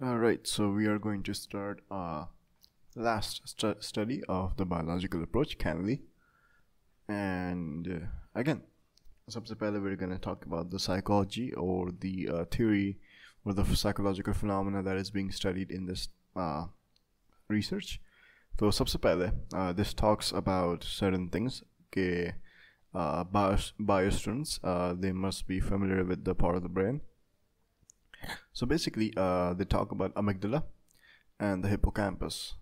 Alright, so we are going to start our last study of the biological approach, Canli. And again, सबसे पहले we're going to talk about the psychology or the theory or the psychological phenomena that is being studied in this research. So सबसे पहले this talks about certain things के bio students they must be familiar with the part of the brain. So basically they talk about amygdala and the hippocampus.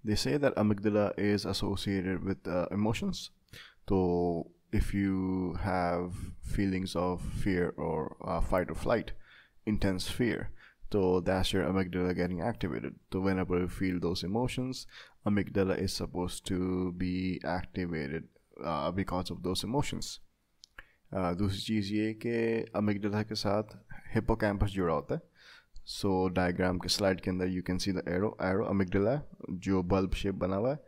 They say that amygdala is associated with emotions. So if you have feelings of fear or fight or flight, intense fear, so that's your amygdala getting activated. So whenever you feel those emotions, amygdala is supposed to be activated because of those emotions. दूसरी चीज़ ये कि amygdala के साथ hippocampus जुड़ा होता है. सो diagram के slide के अंदर you can see the arrow amygdala जो बल्ब शेप बना हुआ है,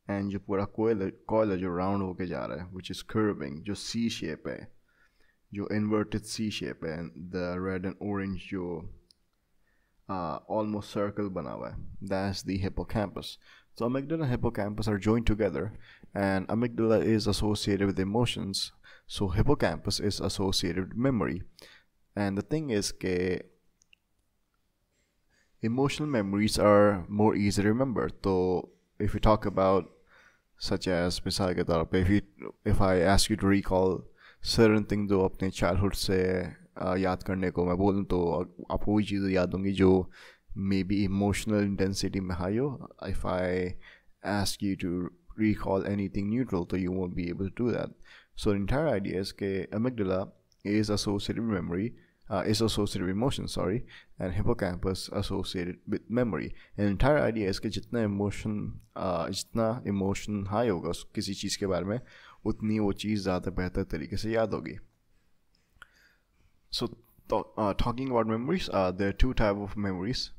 एंड जो पूरा कॉइल है जो राउंड होके जा रहा है, विच इज़ कर्विंग, जो सी शेप है, जो इन्वर्टेड सी शेप है, द रेड एंड ऑरेंज जो almost circle बना हुआ है, that's the hippocampus. So amygdala and hippocampus are joined together, and amygdala is associated with emotions, so hippocampus is associated with memory. And the thing is that emotional memories are more easy to remember. So if we talk about such as मिसाल के तौर पे if I ask you to recall certain things जो अपने childhood से याद करने को मैं बोलूँ तो आपको वही चीज़ें याद होंगी जो मे बी इमोशनल इंटेंसिटी में हाई हो. If I ask you to recall anything neutral, so you won't be able to do that. So the entire idea is that amygdala is associated with memory, is associated with emotion, and hippocampus associated with memory. And the entire idea is that जितना emotion high होगा किसी चीज़ के बारे में, उतनी वो चीज़ ज़्यादा बेहतर तरीके से याद होगी. So talking about memories, there are two types of memories.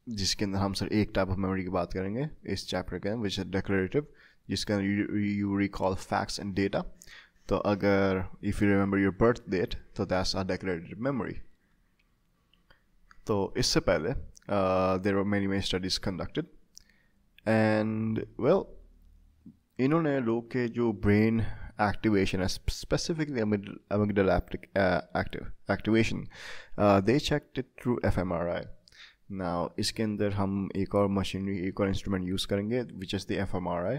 जिसके अंदर हम सर एक टाइप ऑफ मेमोरी की बात करेंगे इस चैप्टर के, विच इज डेक्लरेटिव, जिसके अंदर you recall facts and data. तो अगर if you remember your birth date, तो दैट्स अ डेक्लरेटिव मेमोरी. तो इससे पहले there were many studies conducted, and well इन्होंने लोग के जो ब्रेन एक्टिवेशन है, specifically amygdala activation, they checked it through fMRI. Now इसके अंदर हम एक और मशीनरी, एक और इंस्ट्रूमेंट यूज़ करेंगे, which is the fMRI,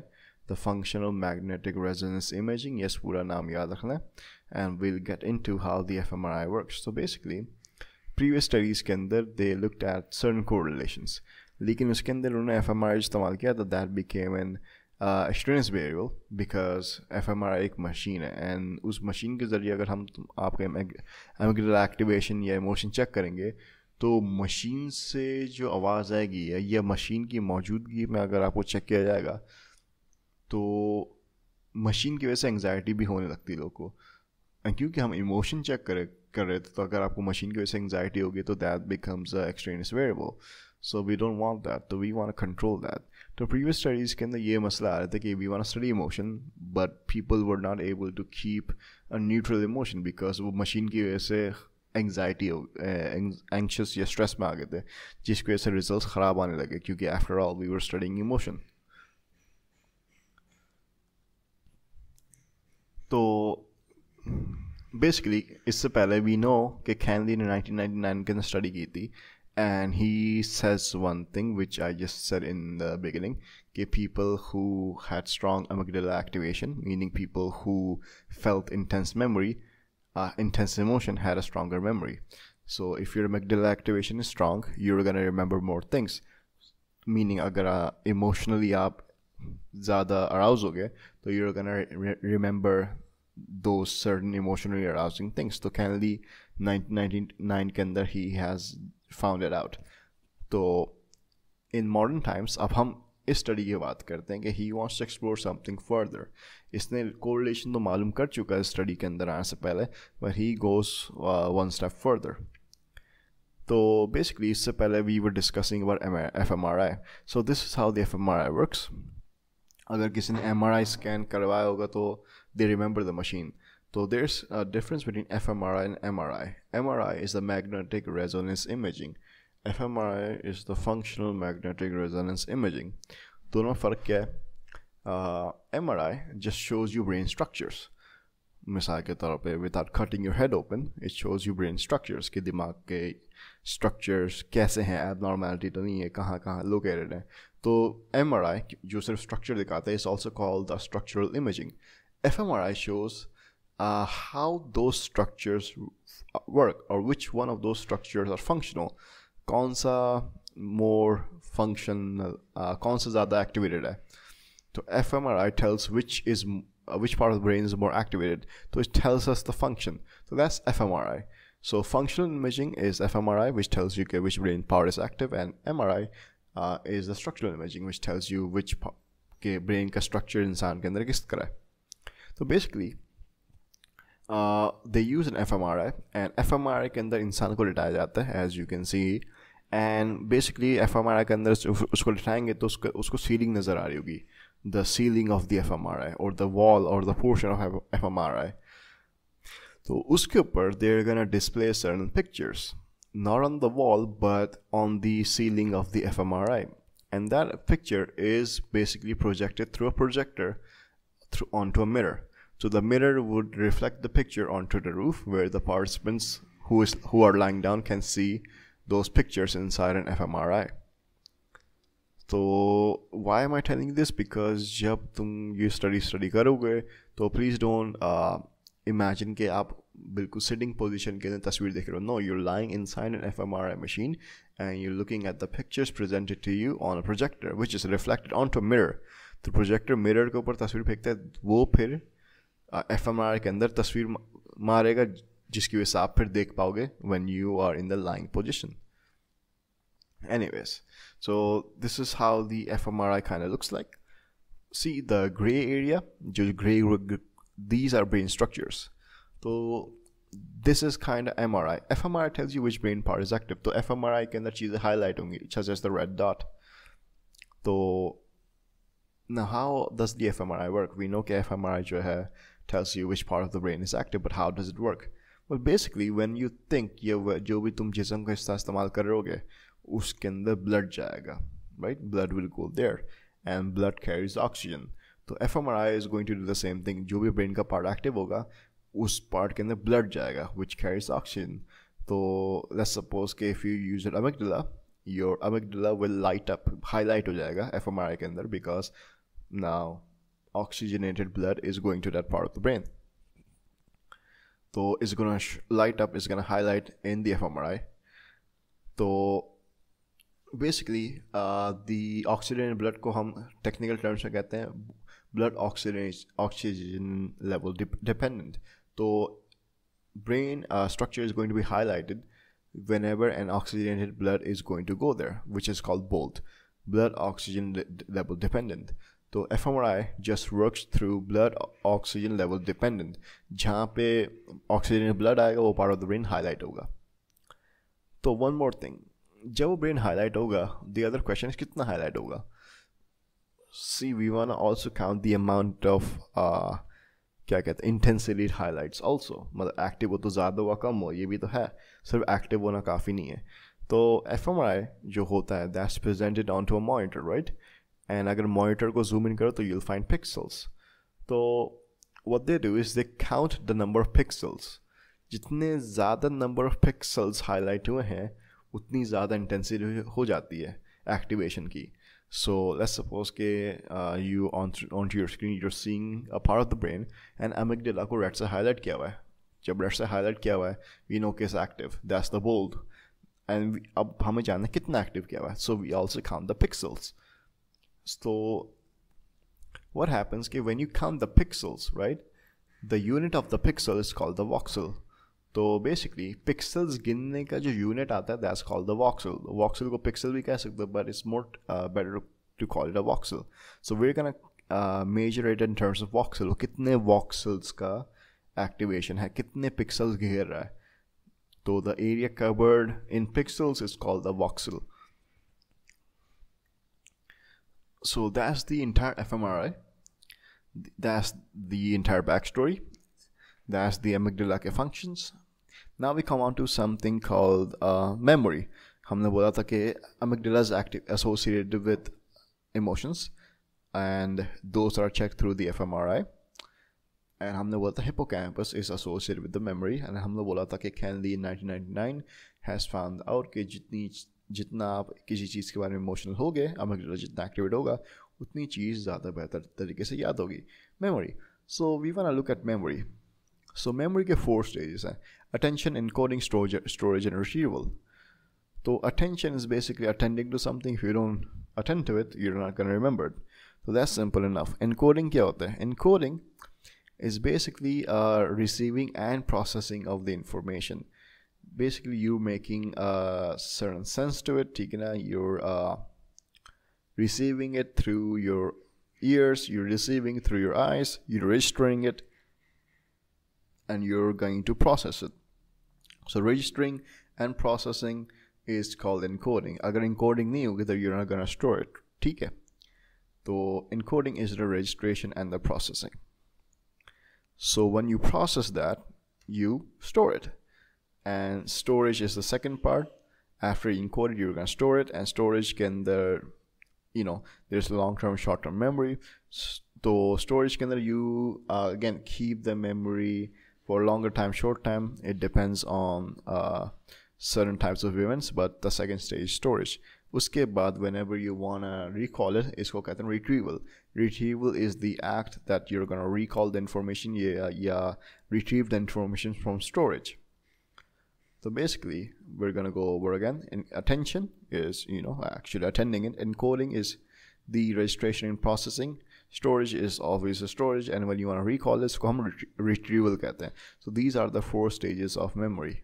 the functional magnetic resonance imaging. Yes, पूरा नाम याद रखना है, and we'll get into how the fMRI works. So basically previous studies के अंदर they looked at certain correlations, लेकिन उसके अंदर उन्होंने fMRI इस्तेमाल किया, तो that became an extraneous variable, because fMRI एक मशीन है, एंड उस मशीन के ज़रिए अगर हम आपके amygdala एक्टिवेशन या इमोशन चेक करेंगे, तो मशीन से जो आवाज़ आएगी या मशीन की मौजूदगी में अगर आपको चेक किया जाएगा, तो मशीन की वजह से एंग्जाइटी भी होने लगती है लोगों को. एंड क्योंकि हम इमोशन चेक कर रहे थे, तो अगर आपको मशीन की वजह से एंग्जाइटी होगी, तो that becomes a extraneous variable. So we don't want that, तो we want to control that. तो प्रीवियस स्टडीज़ के अंदर ये मसला आ रहा था कि we want to study emotion, but people were not able to keep a neutral emotion, because वो मशीन की वजह से एंग्जाइटी एंक्शस या स्ट्रेस में आ गए थे, जिसकी वजह से रिजल्ट्स ख़राब आने लगे, क्योंकि after all we were studying emotion. तो बेसिकली इससे पहले वी नो कि कैनली ने 1999 के अंदर स्टडी की थी, and he says one thing which I just said in the beginning, कि people who had strong amygdala activation, meaning people who felt intense memory, intense emotion, had a stronger memory. So if your amygdala activation is strong, you're going to remember more things. Meaning अगर emotionally आप ज़्यादा aroused हो गए, तो you're going to remember those certain emotionally arousing things. तो Canli 1999 के अंदर he has found it out. तो in modern times अब हम इस स्टडी की बात करते हैं कि he wants to explore something further. इसने कोरिलेशन तो मालूम कर चुका है स्टडी के अंदर आने से पहले, but he goes one step further. तो बेसिकली इससे पहले we were discussing about fMRI. So this is how the fMRI works. अगर किसी ने MRI स्कैन करवाया होगा तो they remember the machine. So there's a difference between fMRI and MRI. MRI is the magnetic resonance imaging. fMRI is the functional magnetic resonance imaging. दोनों फर्क क्या है? MRI just shows you brain structures. मिसाल के तौर पे without cutting your head open, it shows you brain structures कि दिमाग के structures कैसे हैं, abnormality तो नहीं है, कहाँ कहाँ located है. तो MRI जो सिर्फ structure दिखाता है is also called the structural imaging. fMRI shows how those structures work or which one of those structures are functional. कौन सा more functional, कौन सा ज़्यादा activated है. So fMRI tells which part of the brain is more activated. So it tells us the function. So that's fMRI. So functional imaging is fMRI, which tells you which brain part is active, and MRI is the structural imaging, which tells you which brain का structure इंसान के अंदर किस तरह है. So basically they use an fMRI, and fMRI के अंदर इंसान को लिटाया जाता है, as you can see. And basically fMRI के अंदर उसको लिटाएंगे तो उसको सीलिंग नज़र आ रही होगी, the ceiling of the fMRI or the wall or the portion of fMRI. So uske upar they're gonna display certain pictures, not on the wall but on the ceiling of the fMRI, and that picture is basically projected through a projector onto a mirror. So the mirror would reflect the picture onto the roof, where the participants who are lying down can see those pictures inside an fMRI. So why am I telling you this? Because जब तुम ये study करोगे तो please don't imagine कि आप बिल्कुल sitting position के अंदर तस्वीर देख रहे हो. No, you're lying inside an fMRI machine and you're looking at the pictures presented to you on a projector, which is reflected onto a mirror. तो projector mirror के ऊपर तस्वीर फेंकता है, वो फिर fMRI के अंदर तस्वीर मारेगा, जिसकी वजह से आप फिर देख पाओगे when you are in the lying position. Anyways, so this is how the fMRI kind of looks like. See the gray area, these are brain structures. So this is kind of MRI. fMRI tells you which brain part is active. So fMRI के अंदर चीजें highlight होंगी, such as the red dot. So now how does the fMRI work? We know that fMRI जो है tells you which part of the brain is active, but how does it work? Well, basically when you think ये जो भी तुम जिस्म का हिस्सा इस्तेमाल कर रहे होगे उसके अंदर blood जाएगा, right? Blood will go there and blood carries oxygen. तो fMRI is going to do the same thing. जो भी brain का part active होगा उस part के अंदर blood जाएगा which carries oxygen. तो let's suppose कि if you use an amygdala, your amygdala will light up, highlight हो जाएगा fMRI के अंदर, because now oxygenated blood is going to that part of the brain. So it's gonna light up, it's gonna highlight in the fMRI. So basically the oxygenated blood को हम technical terms में कहते हैं blood oxygen level dependent. So brain structure is going to be highlighted whenever an oxygenated blood is going to go there, which is called BOLD, blood oxygen level dependent. तो fMRI just works through blood oxygen level dependent. जहाँ पे oxygenated blood आएगा वो part of the brain highlight होगा. तो one more thing, जब वो brain highlight होगा, the other question is कितना highlight होगा. See, we want to also count the amount of क्या कहते हैं intensity it highlights also. मतलब active हो तो ज़्यादा हुआ कम हो, ये भी तो है, सिर्फ active होना काफ़ी नहीं है. तो fMRI जो होता है that's presented onto a monitor, right? And अगर monitor को zoom in करो तो you'll find pixels. तो what they do is they count the number of pixels. जितने ज़्यादा number of pixels highlight हुए हैं उतनी ज़्यादा intensity हो जाती है activation की. So let's suppose कि you onto your screen you're seeing a part of the brain and amygdala को red से highlight किया हुआ है. जब red से highlight किया हुआ है we know कि it's active. That's the bold. And अब हमें जानना कितना active किया हुआ है. So we also count the pixels. So what happens कि when you count the pixels, right, the unit of the pixel is called the voxel. तो basically pixels गिनने का जो unit आता है that's called the voxel. Voxel को pixel भी कह सकते हो, but it's more better to call it a voxel. So we're gonna measure it in terms of voxel. कितने voxels का activation है, कितने pixels घेर रहा है. तो the area covered in pixels is called the voxel. So that's the entire fMRI. That's the entire backstory. That's the amygdala के functions. Now we come on to something called memory. हमने बोला था कि amygdala is associated with emotions, and those are checked through the fMRI. And हमने बोला था hippocampus is associated with the memory. And हमने बोला था कि Canli in 1999 has found out कि जितना आप किसी चीज़ के बारे में इमोशनल हो गए, amygdala जितना एक्टिवेट होगा, उतनी चीज़ ज़्यादा बेहतर तरीके से याद होगी. Memory. So we want to look at memory. So memory के 4 stages हैं: attention, encoding, storage and retrieval. So attention is basically attending to something. If you don't attend to it, you're not going to remember it. So that's simple enough. Encoding क्या होता है? Encoding is basically receiving and processing of the information. Basically you making a certain sense to it, ठीक है ना? You're receiving it through your ears, you're receiving through your eyes, you're registering it, and you're going to process it. So registering and processing is called encoding. अगर encoding नहीं होगी तो you're not going to store it. ठीक है? तो encoding is the registration and the processing. So when you process that, you store it. And storage is the second part. After you encode it, you're going to store it. And storage can there's long-term, short-term memory. So storage can you again keep the memory for longer time, short time. It depends on certain types of events, but the second stage storage. उसके बाद whenever you wanna recall it, इसको कहते हैं retrieval. Retrieval is the act that you're gonna recall the information या retrieve the information from storage. So basically, we're gonna go over again. And attention is actually attending it. Encoding is the registration and processing. Storage is obviously storage, and when you wanna recall it, इसको हम retrieval कहते हैं. So these are the 4 stages of memory.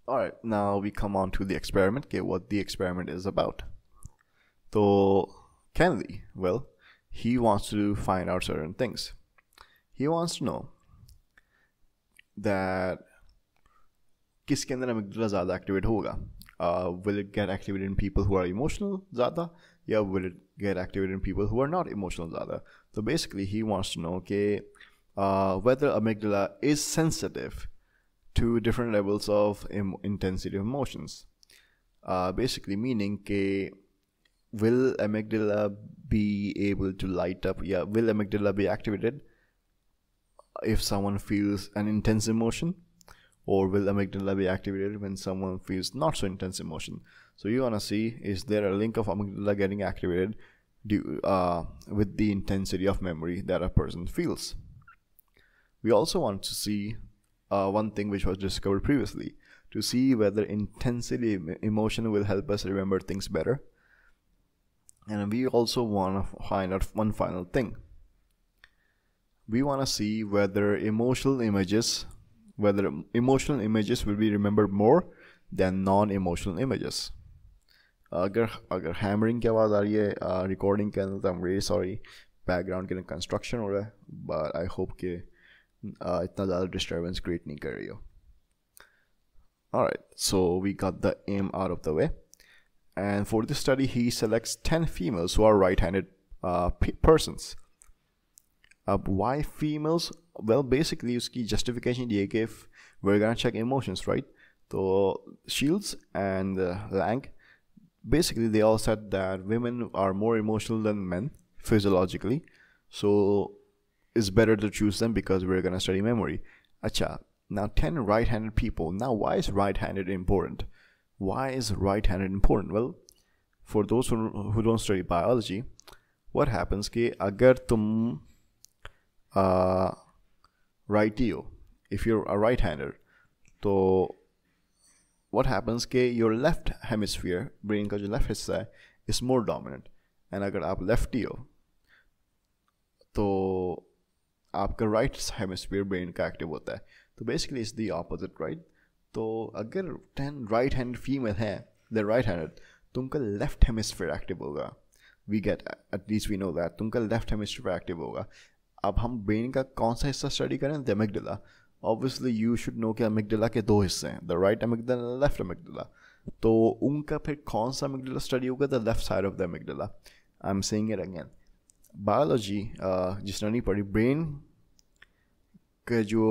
Alright, now we come on to the experiment, what the experiment is about. So, Canli, well, he wants to find out certain things. He wants to know that किसके अंदर amygdala ज़्यादा activate होगा. Will it get activated in people who are emotional ज़्यादा, या will it get activated in people who are not emotional ज़्यादा? So basically, he wants to know whether amygdala is sensitive to different levels of intensity of emotions. Basically meaning will amygdala be able to light up, will amygdala be activated if someone feels an intense emotion, or will amygdala be activated when someone feels not so intense emotion? So you want to see, is there a link of amygdala getting activated with the intensity of memory that a person feels? We also want to see one thing which was discovered previously, to see whether intensity emotion will help us remember things better. And we also want to find out one final thing. We want to see whether emotional images will be remembered more than non-emotional images. अगर hammering की आवाज़ आ रही है recording के अंदर, I'm really sorry, background के construction हो रहा है, but I hope कि इतना ज़्यादा disturbance create नहीं कर रही हो. Alright, so we got the aim out of the way. And for this study, he selects 10 females who are right-handed persons. Why females? Well, basically, uski justification ये कि if we're gonna check emotions, right? So Shields and Lang, basically they all said that women are more emotional than men physiologically. So it's better to choose them because we're gonna study memory. Acha, now 10 right-handed people. Now why is right-handed important? Why is right-handed important? Well, for those who don't study biology, what happens कि अगर तुम righty हो, if you're a right-hander, तो what happens कि your left hemisphere, brain का जो left हिस्सा है, is more dominant. And अगर आप lefty हो, तो आपका right hemisphere brain का active होता है. तो basically it's the opposite, right? तो अगर 10 right-handed female हैं, they're right-handed, तो उनका left hemisphere active होगा. At least we know that तुमका left hemisphere active होगा. अब हम brain का कौन सा हिस्सा study करें? The amygdala. Obviously you should know कि amygdala के 2 हिस्से हैं, the right amygdala and the left amygdala. तो उनका फिर कौन सा amygdala study होगा? The left side of the amygdala. I'm saying it again. Biology जिसने नहीं पढ़ी, brain कि जो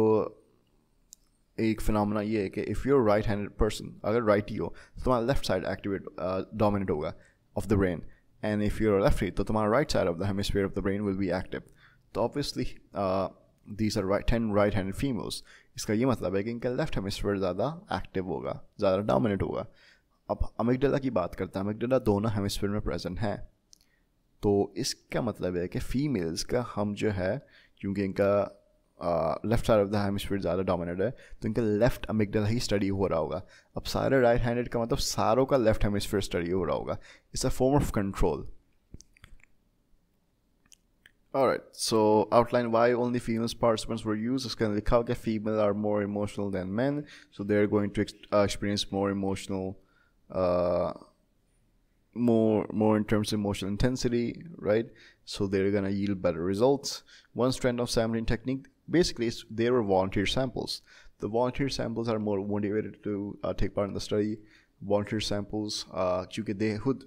एक फिनोमेना ये है कि if you're right handed person, अगर राइट ही हो तो तुम्हारा लेफ्ट साइड एक्टिवेट डोमिनेट होगा of the brain, and if you're lefty तो तुम्हारा right side of the hemisphere of the brain will be active. तो obviously these are 10 right handed females. इसका ये मतलब है कि इनका लेफ्ट हेमिस्फीयर ज़्यादा एक्टिव होगा, ज़्यादा डोमिनेट होगा. अब अमिगडाला की बात करते हैं. अमिगडाला दोनों हेमिस्फीयर में प्रेजेंट है. तो इसका मतलब है कि फीमेल्स का हम जो है, क्योंकि इनका left side of the hemisphere ज़्यादा डोमिनेट है, तो इनका लेफ्ट अमिगडाला ही स्टडी हो रहा होगा. अब सारे राइट हैंडेड का मतलब सारों का लेफ्ट हेमिस्फीयर स्टडी हो रहा होगा. It's a form of control. Alright, so outline why only female participants were used. इसके अंदर लिखा कि female are more emotional than men, so they're going to experience more emotional, more in terms of emotional intensity, right? So they're gonna yield better results. One strand of sampling technique, basically they were volunteer samples. The volunteer samples are more motivated to take part in the study. Volunteer samples, क्योंकि they would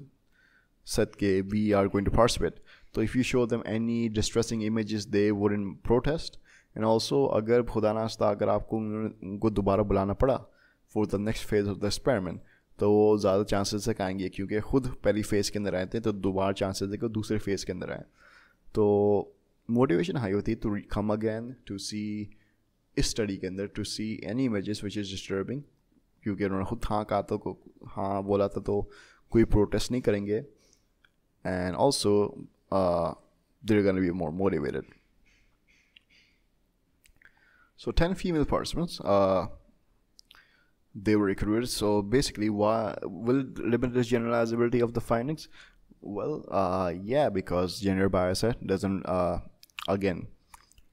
said that we are going to participate. So if you show them any distressing images, they wouldn't protest. And also, अगर खुदा ना खास्ता अगर आपको उनको दोबारा बुलाना पड़ा for the next phase of the experiment, तो वो ज़्यादा चांसेस से आएंगे, क्योंकि खुद पहली फेज़ के अंदर आए थे, तो दोबारा चांसेस है कि दूसरे फेज़ के अंदर आए. तो मोटिवेशन हाई होती है to come again, to see इस स्टडी के अंदर, to see any images which is disturbing, क्योंकि उन्होंने खुद हाँ कहा तो हाँ बोला था, तो कोई प्रोटेस्ट नहीं करेंगे. And also they're going to be more motivated. So 10 female participants, they were recruited. So basically, why will limit the generalizability of the findings? Well, yeah, because gender bias doesn't again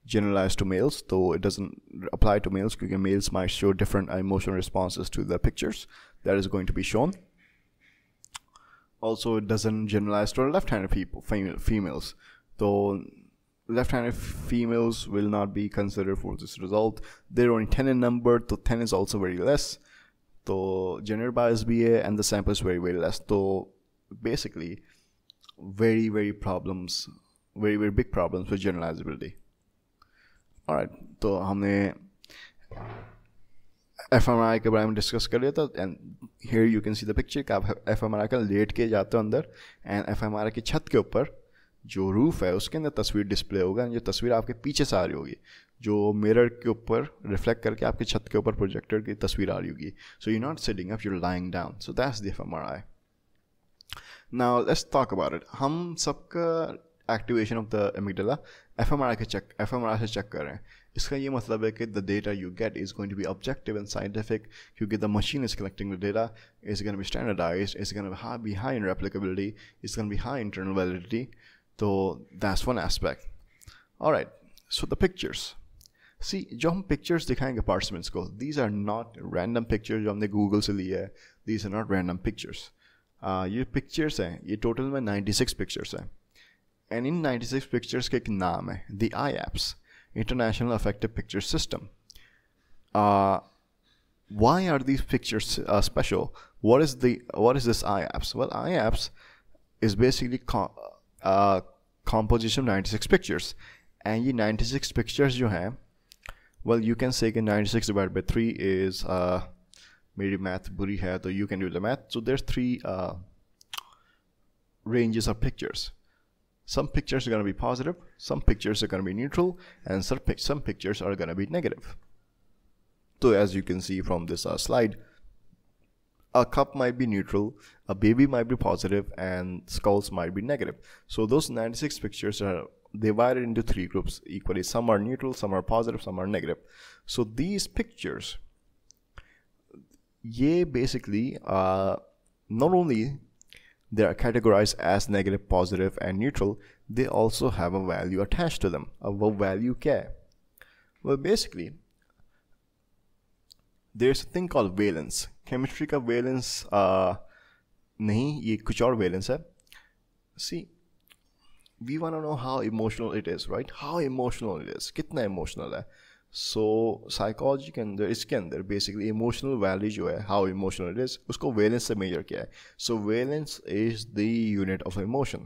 generalize to males, so it doesn't apply to males, because males might show different emotional responses to the pictures that is going to be shown. Also, it doesn't generalize to left-handed people, females. So left-handed females will not be considered for this result. They're only 10 in number, so 10 is also very less. So gender bias bhi hai, and the sample is very, very less. So basically, very, very big problems with generalizability. All right, तो हमने fMRI के बारे में discuss कर लिया था. And here you can see the picture कि आप fMRI का लेट के जाते हो अंदर, एंड fMRI की छत के ऊपर जो रूफ है उसके अंदर तस्वीर डिस्प्ले होगा. जो तस्वीर आपके पीछे से आ रही होगी, जो मिरर के ऊपर रिफ्लेक्ट करके आपके छत के ऊपर प्रोजेक्टर की तस्वीर आ रही होगी. So you not sitting up, you're lying down. So that's the fMRI. Now let's talk about it. हम सबका activation of the amygdala fMRI से चेक कर रहे हैं. इसका ये मतलब है कि the data you get is going to be objective and scientific, क्योंकि the machine is collecting the data, is going to be standardized, is going to be high in replicability, it's going to be high internal validity. So that's one aspect. Alright, so the pictures. See, जो हम pictures दिखाएंगे participants को, these are not random pictures जो हमने Google से लिए है. These are not random pictures. ये pictures हैं, ये total में 96 pictures हैं. And in 96 pictures के एक नाम है, the IAPS, International Affective Picture System. Why are these pictures special? What is this IAPS? Well, IAPS is basically composition of 96 pictures. And ये 96 pictures जो हैं, well, you can say कि 96 divided by 3 is मेरी math बुरी है, तो you can do the math. So there's 3 ranges of pictures. Some pictures are going to be positive, some pictures are going to be neutral, and some pictures are going to be negative. So as you can see from this slide, a cup might be neutral, a baby might be positive, and skulls might be negative. So those 96 pictures are divided into 3 groups equally. Some are neutral, some are positive, some are negative. So these pictures, ye basically not only they are categorized as negative, positive, and neutral, they also have a value attached to them. A value क्या है? Well, basically, there's a thing called valence. Chemistry का valence नहीं, ये कुछ और valence है. See, we want to know how emotional it is, right? How emotional it is. कितना emotional है? So psychology के अंदर, इसके अंदर basically emotional value जो है, how emotional it is, उसको valence से measure किया है. So valence is the unit of emotion.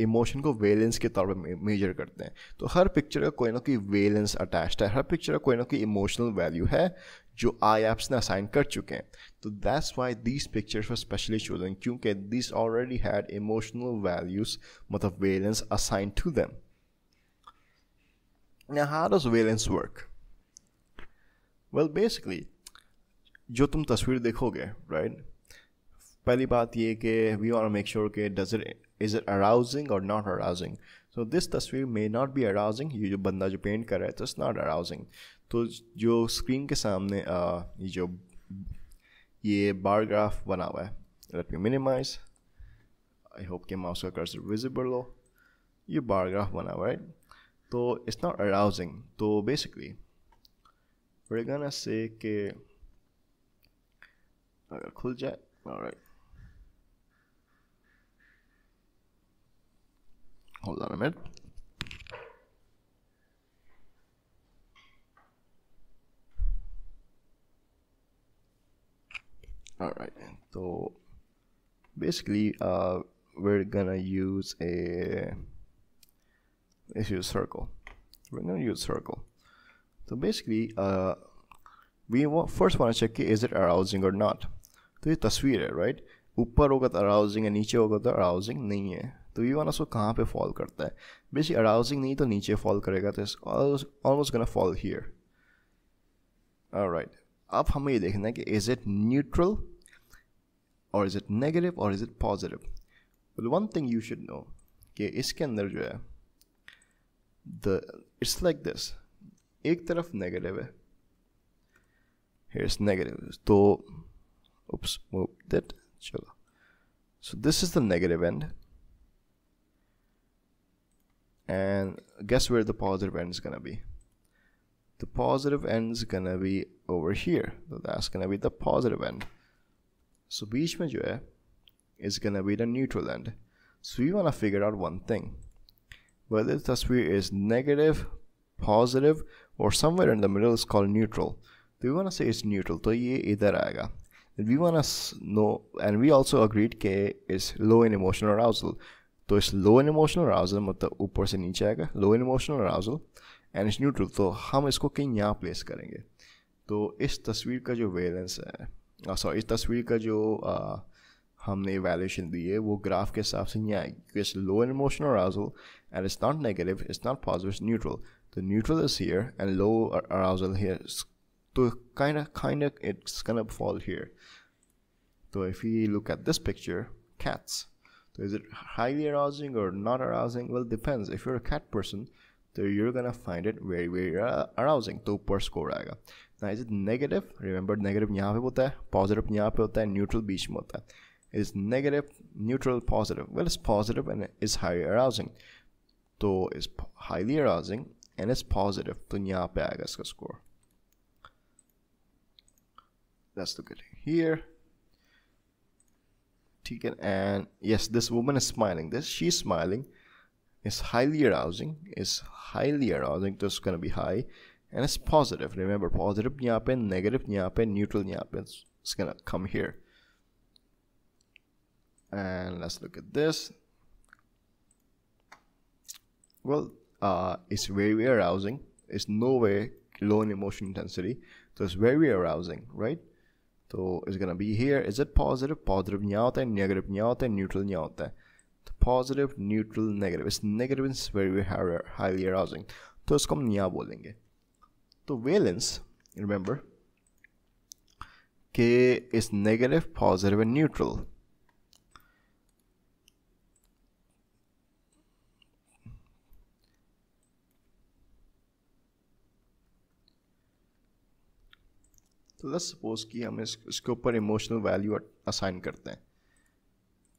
Emotion को वेलेंस के तौर पर मेजर करते हैं. तो हर पिक्चर का कोई ना कोई वेलेंस अटैच्ड है, हर पिक्चर का कोई ना कोई इमोशनल वैल्यू है जो आई एप्स ने असाइन कर चुके हैं. तो that's why these pictures were specially chosen, क्योंकि this already had emotional values, मतलब valence assign to them. Now how does valence work? Well, basically जो तुम तस्वीर देखोगे, right, पहली बात ये कि we want to make sure कि is it arousing or not arousing. So this तस्वीर may not be arousing, ये जो बंदा जो पेंट कर रहा है तो it's not arousing. तो जो स्क्रीन के सामने ये बार ग्राफ बना हुआ है, let me minimize, I hope कि माउस का कर्सर विजिबल हो, ये बार ग्राफ बना हुआ है, तो it's not arousing. तो basically we're gonna say कि अगर खुल जाए, alright, hold on a minute. Alright, so basically we're gonna use circle. We're gonna use circle. So basically we first want to check is it arousing or not. तो ये तस्वीर है, right? ऊपर होगा तो arousing है, नीचे होगा तो arousing नहीं है. तो ये वाला सो कहाँ पे fall करता है? Basically arousing नहीं तो नीचे fall करेगा, तो it's almost gonna fall here. Alright, अब हमें ये देखना है कि is it neutral or is it negative or is it positive. Well, one thing you should know कि इसके अंदर जो है it's like this, एक तरफ negative है, here's negative, तो oops, move that, चलो. So this is the negative end, and guess where the positive end is gonna be? The positive end is gonna be over here, so that's gonna be the positive end. So बीच में जो है is gonna be the neutral end. So we wanna figure out one thing, whether the tasveer is negative, positive, or somewhere in the middle is called neutral. So we want to say it's neutral, तो ये इधर आएगा. And we want to know, and we also agreed कि it's low in emotional arousal. तो it's low in emotional arousal, मतलब ऊपर से नीचे आएगा, low in emotional arousal, and it's neutral. तो हम इसको कहीं यहाँ place करेंगे. तो इस तस्वीर का जो वेलेंस है, इस तस्वीर का जो हमने evaluation दी है वो ग्राफ के हिसाब से नहीं आएगी. It's low in emotional arousal and it's not negative, it's not positive, it's neutral. The neutral is here and low arousal here. So kind of it's gonna fall here. So if we look at this picture, cats. So is it highly arousing or not arousing? Well, it depends. If you're a cat person, so you're gonna find it very, very arousing. तो ऊपर score आएगा. Now is it negative? Remember negative यहाँ पे होता है, positive यहाँ पे होता है, neutral बीच में होता है. Is negative, neutral, positive? Well, it's positive and it's highly arousing. So it's highly arousing and it's positive. तो यहाँ पे आएगा इसका score. Let's look at here. And yes, this woman is smiling. She's smiling. It's highly arousing. It's highly arousing. So it's gonna be high, and it's positive. Remember, positive यहाँ पे, negative यहाँ पे, neutral यहाँ पे. It's gonna come here. And let's look at this. Well, it's very, very arousing. It's nowhere low in emotion intensity, so it's very, very arousing, right? So it's gonna be here. Is it positive? Positive यहाँ होता है, negative यहाँ होता है, neutral यहाँ होता है. So positive, neutral, negative. It's negative and it's very, very highly arousing. तो इसको हम यहाँ बोलेंगे. तो valence, remember, कि is negative, positive, and neutral. तो let's suppose कि हम इसके ऊपर emotional value assign करते हैं.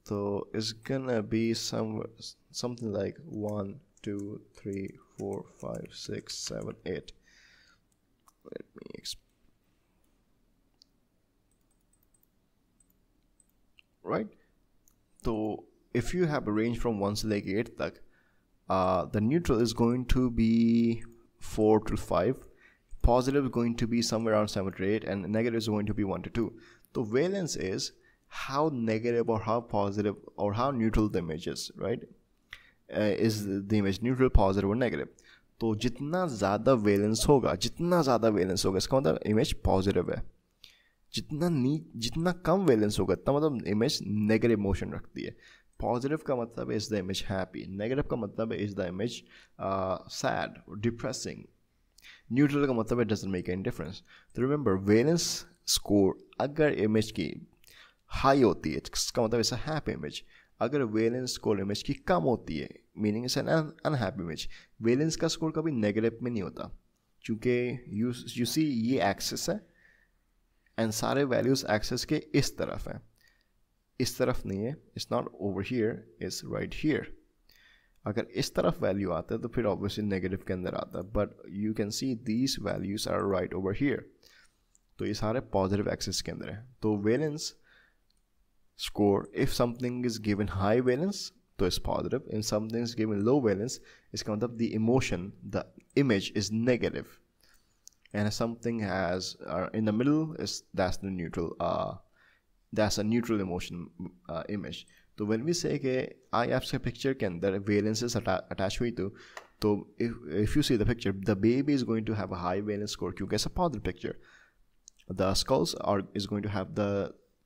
So it's gonna be something like 1, 2, 3, 4, 5, 6, 7, 8. Let me right? So if you have a range from 1 से लेके 8 तक, the neutral is going to be 4 to 5. Positive is going to be somewhere around 7 to 8, and negative is going to be 1 to 2. So valence is how negative or how positive or how neutral the image is, right? Is the image neutral, positive और negative. तो जितना ज़्यादा valence होगा इसका मतलब image positive है. जितना कम valence होगा इतना मतलब इमेज नेगेटिव मोशन रखती है. पॉजिटिव का मतलब is the image happy, negative का मतलब is the image sad, depressing. Neutral का मतलब it doesn't make any difference. तो रिमेंबर, वेलेंस स्कोर अगर इमेज की हाई होती है इसका मतलब इट्स अ हैप्पी इमेज. अगर वेलेंस स्कोर इमेज की कम होती है meaning it's an unhappy image. Valence का स्कोर कभी नेगेटिव में नहीं होता क्योंकि यू सी ये एक्सेस है एंड सारे वैल्यूज एक्सेस के इस तरफ हैं, इस तरफ नहीं है. It's not over here, it's right here. अगर इस तरफ वैल्यू आता है तो फिर ऑब्वियसली नेगेटिव के अंदर आता है. But you can see these values are right over here. तो ये सारे पॉजिटिव एक्सेस के अंदर है. तो valence score, if something is given high valence तो it's positive, in something is given low valence इसका मतलब the emotion, the image is negative. And something has in the middle is that's the neutral, that's a neutral emotion image. तो when we say कि IAPS के picture के अंदर valences attach हुई तो if you see the picture, the baby is going to have a high valence score क्योंकि it's a positive picture. The skulls is going to have the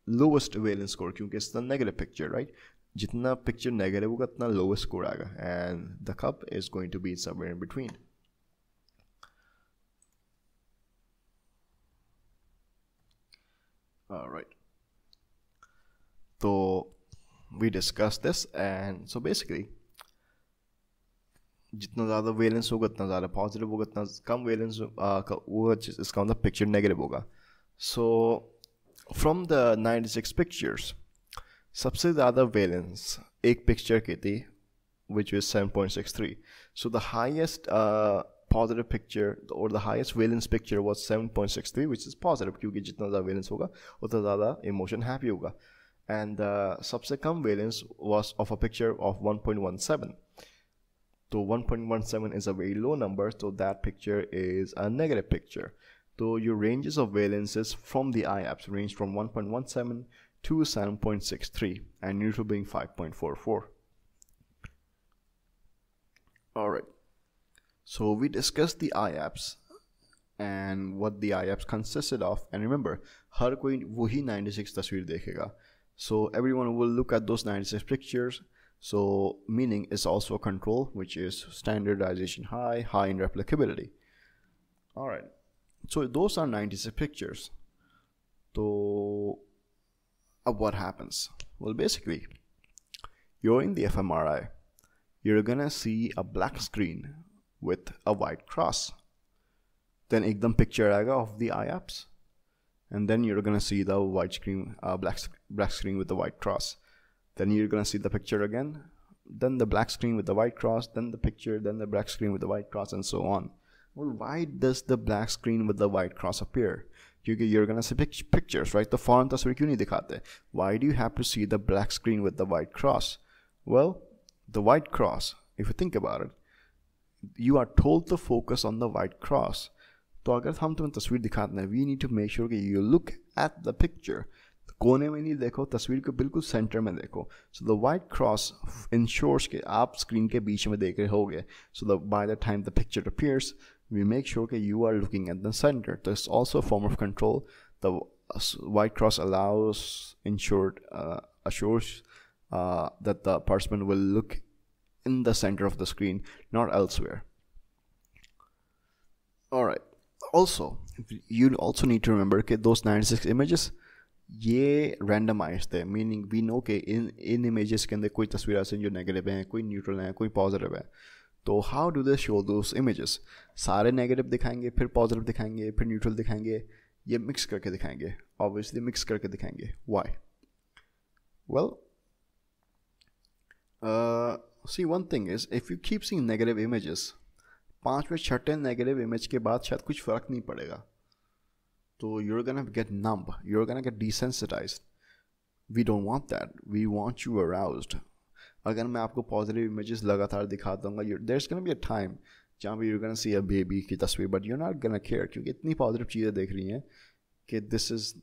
lowest valence score क्योंकि it's the negative picture, right? जितना picture negative होगा उतना lowest score आएगा, and the cup is going to be somewhere in between. All right. So we discussed this, and so basically जितना ज़्यादा valence होगा उतना ज़्यादा पॉजिटिव होगा, उतना कम वेलेंस वो इसका मतलब पिक्चर नेगेटिव होगा. सो फ्रॉम द 96 पिक्चर्स सबसे ज़्यादा वेलेंस एक पिक्चर की थी which was 7.63. So the highest positive picture or the highest valence picture was 7.63, which is positive क्योंकि जितना ज़्यादा valence होगा उतना ज़्यादा emotion happy होगा. And सबसे कम valence was of a picture of 1.17. So 1.17 is a very low number, so that picture is a negative picture. So your ranges of valences from the IAPS range from 1.17 to 7.63 and neutral being 5.44. Alright, so we discussed the IAPS and what the IAPS consisted of, and remember हर कोई वही 96 तस्वीर देखेगा. So everyone will look at those 96 pictures. So meaning is also a control which is standardization high in replicability. Alright, so those are 96 pictures. So what happens? Well, basically you're in the fMRI, you're gonna see a black screen with a white cross. Then ekdam picture aega of the IAPS, and then you're gonna see the white screen, black screen with the white cross. Then you're gonna see the picture again, then the black screen with the white cross, then the picture, then the black screen with the white cross, and so on. Well, why does the black screen with the white cross appear? Because you're gonna see pictures, right? The font tasveer kyun nahi dikhate? Why do you have to see the black screen with the white cross? Well, the white cross, if you think about it, you are told to focus on the white cross. तो अगर हम तुम्हें तस्वीर दिखाते हैं, we need to make sure कि you look at the picture. कोने में नहीं देखो, तस्वीर को बिल्कुल सेंटर में देखो. So the white cross ensures कि आप स्क्रीन के बीच में देख रहे होगे. So by the time the picture appears, we make sure that you are looking at the center. There's also a form of control. The white cross assures that the participant will look in the center of the screen, not elsewhere. Alright, also you also need to remember that those 96 images ये randomized है, meaning we know कि इन images के अंदर कोई तस्वीर ऐसे जो negative हैं, कोई neutral हैं, कोई positive है. तो how do they show those images? सारे negative दिखाएंगे, फिर positive दिखाएंगे, फिर neutral दिखाएंगे, ये mix करके दिखाएंगे. Obviously mix करके दिखाएंगे. Why? Well, see, one thing is, if you keep seeing negative images, 5वें 6ठे negative image के बाद शायद कुछ फर्क नहीं पड़ेगा. So you're gonna get numb, you're gonna get desensitized. We don't want that. We want you aroused. अगर मैं आपको positive images लगातार दिखाता हूँ, there's gonna be a time जहाँ पे you're gonna see a baby की तस्वीर, but you're not gonna care क्योंकि इतनी positive चीज़ें देख रही हैं कि this is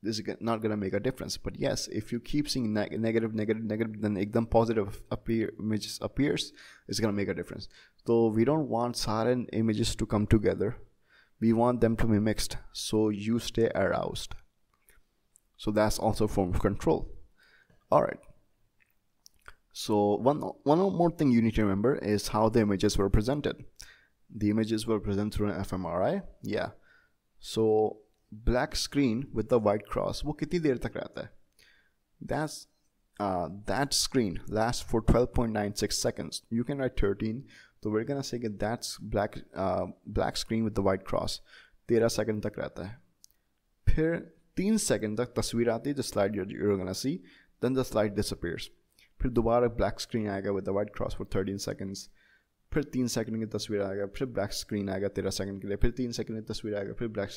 this is not gonna make a difference. But yes, if you keep seeing negative, then ekdam positive images appears, it's gonna make a difference. So we don't want certain images to come together. We want them to be mixed, so you stay aroused. So that's also a form of control. All right. So one more thing you need to remember is how the images were presented. The images were presented through an fMRI. Yeah. So black screen with the white cross, वो कितनी देर तक रहता है? That screen lasts for 12.96 seconds. You can write 13. So we're gonna say that that's black screen with the white cross 13 second तक रहता है. फिर 3 second तक तस्वीर आती है, the slide you're gonna see, then the slide disappears. फिर दोबारा black screen आएगा with the white cross for 13 seconds. फिर 3 सेकंड की तस्वीर आएगा, फिर black screen आएगा 13 सेकंड के लिए, फिर 3 सेकंड की तस्वीर आएगा, फिर black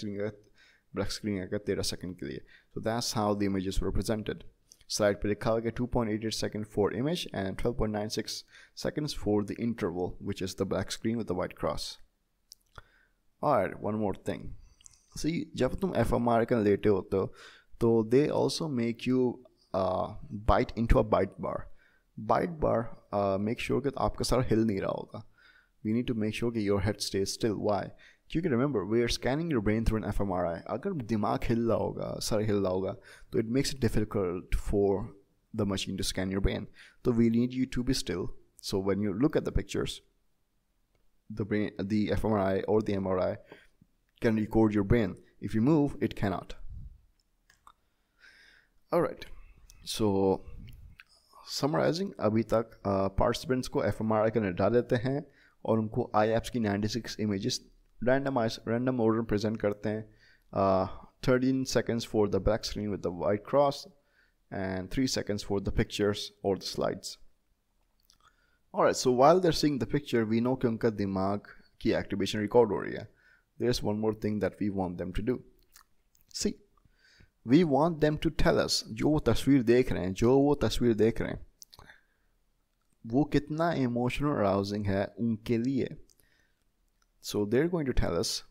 screen आएगा 13 सेकंड के लिए. So that's how the images were presented. Slide पे लिखा होगा 2.88 seconds for image and 12.96 seconds for the interval, which is the black screen with the white cross. Alright, one more thing. See, जब तुम fMRI के लेटे होते हो, तो they also make you bite into a bite bar. Bite bar make sure that आपका sir हिल नहीं रहा होगा. We need to make sure that your head stays still. Why? क्योंकि remember, we are scanning your brain through an fMRI. अगर दिमाग हिल रहा होगा, sir हिल रहा होगा, तो it makes it difficult for the machine to scan your brain. So we need you to be still. So when you look at the pictures, the fMRI or the MRI can record your brain. If you move, it cannot. Alright. So summarizing, अभी तक participants को fMRI का निर्धा देते हैं और उनको IAPS की 96 images random order present करते हैं. 13 seconds for the black screen with the white cross and 3 seconds for the pictures or the slides. Alright, so while they're seeing the picture, we know कि उनका दिमाग की activation record हो रही है. There's one more thing that we want them to do. See, we want them to tell us जो वो तस्वीर देख रहे हैं, वो कितना emotional arousing है उनके लिए. So they're going to tell us,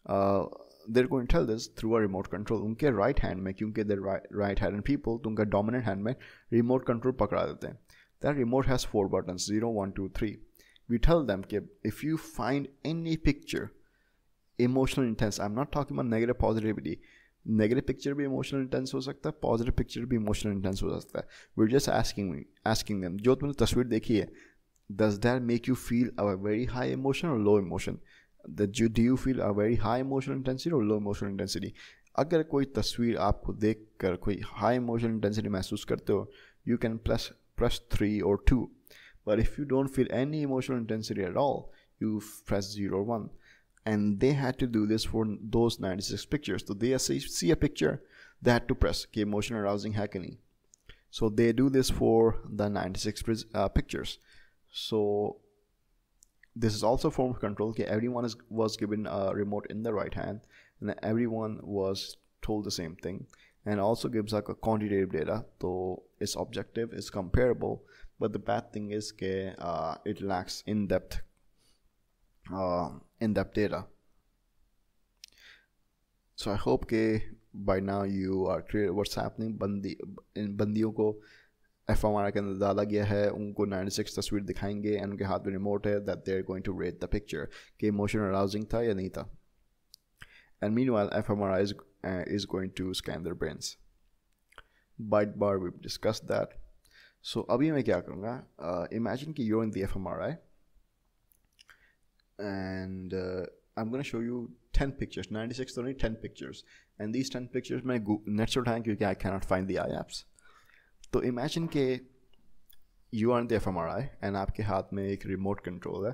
they're going to tell this through a remote control. उनके right hand में, क्योंकि they're right-handed people, तो उनका dominant hand में remote control पकड़ा देते हैं. That remote has 4 buttons, 0, 1, 2, 3. We tell them कि if you find any picture emotional intense, I'm not talking about negative positivity. Negative picture भी emotional intense हो सकता है, positive picture भी emotional intense हो सकता है. We're just asking them, जो तुमने तस्वीर देखी है, does that make you feel a very high emotion or low emotion? Do you feel a very high emotional intensity or low emotional intensity? अगर कोई तस्वीर आपको देख कर कोई high emotional intensity महसूस करते हो, you can press 3 or 2. But if you don't feel any emotional intensity at all, you press 0 or 1. And they had to do this for those 96 pictures. So they see a picture, they had to press कि emotional arousing है कि नहीं. So they do this for the 96 pictures. So this is also a form of control. Okay, everyone was given a remote in the right hand, and everyone was told the same thing, and also gives like a quantitative data. So it's objective, it's comparable, but the bad thing is that it lacks in-depth data. So I hope that by now you are clear what's happening. बंदियों को fMRI के अंदर डाला गया है, उनको 96 तस्वीर दिखाएंगे and उनके हाथ में रिमोट है that they're going to rate the picture कि emotional arousing था या नहीं था. And meanwhile fMRI is going to scan their brains. Bite bar, we've discussed that. So अभी मैं क्या करूँगा, imagine कि you're in the fMRI and I'm going to show you 10 pictures, 96 only 10 pictures, and these 10 pictures मैं net से उठाएँ क्योंकि I cannot find the IAPS. तो imagine कि you are in the fMRI and आपके हाथ में एक remote control है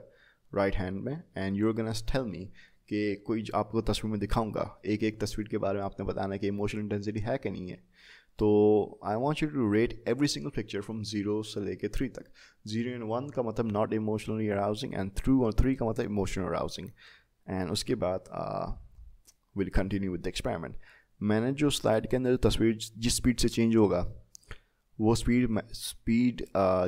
right hand में, and you're gonna tell me कि कोई आपको तस्वीर में दिखाऊंगा, एक तस्वीर के बारे में आपने बताना है कि emotional intensity है कि नहीं है. तो I want you to rate every single picture from 0 से लेके 3 तक. 0 and 1 का मतलब not emotionally arousing, and 2 और 3 का मतलब emotional arousing. And उसके बाद we'll continue with the experiment. मैंने जो slide के अंदर तस्वीर जिस speed से change होगा, वो speed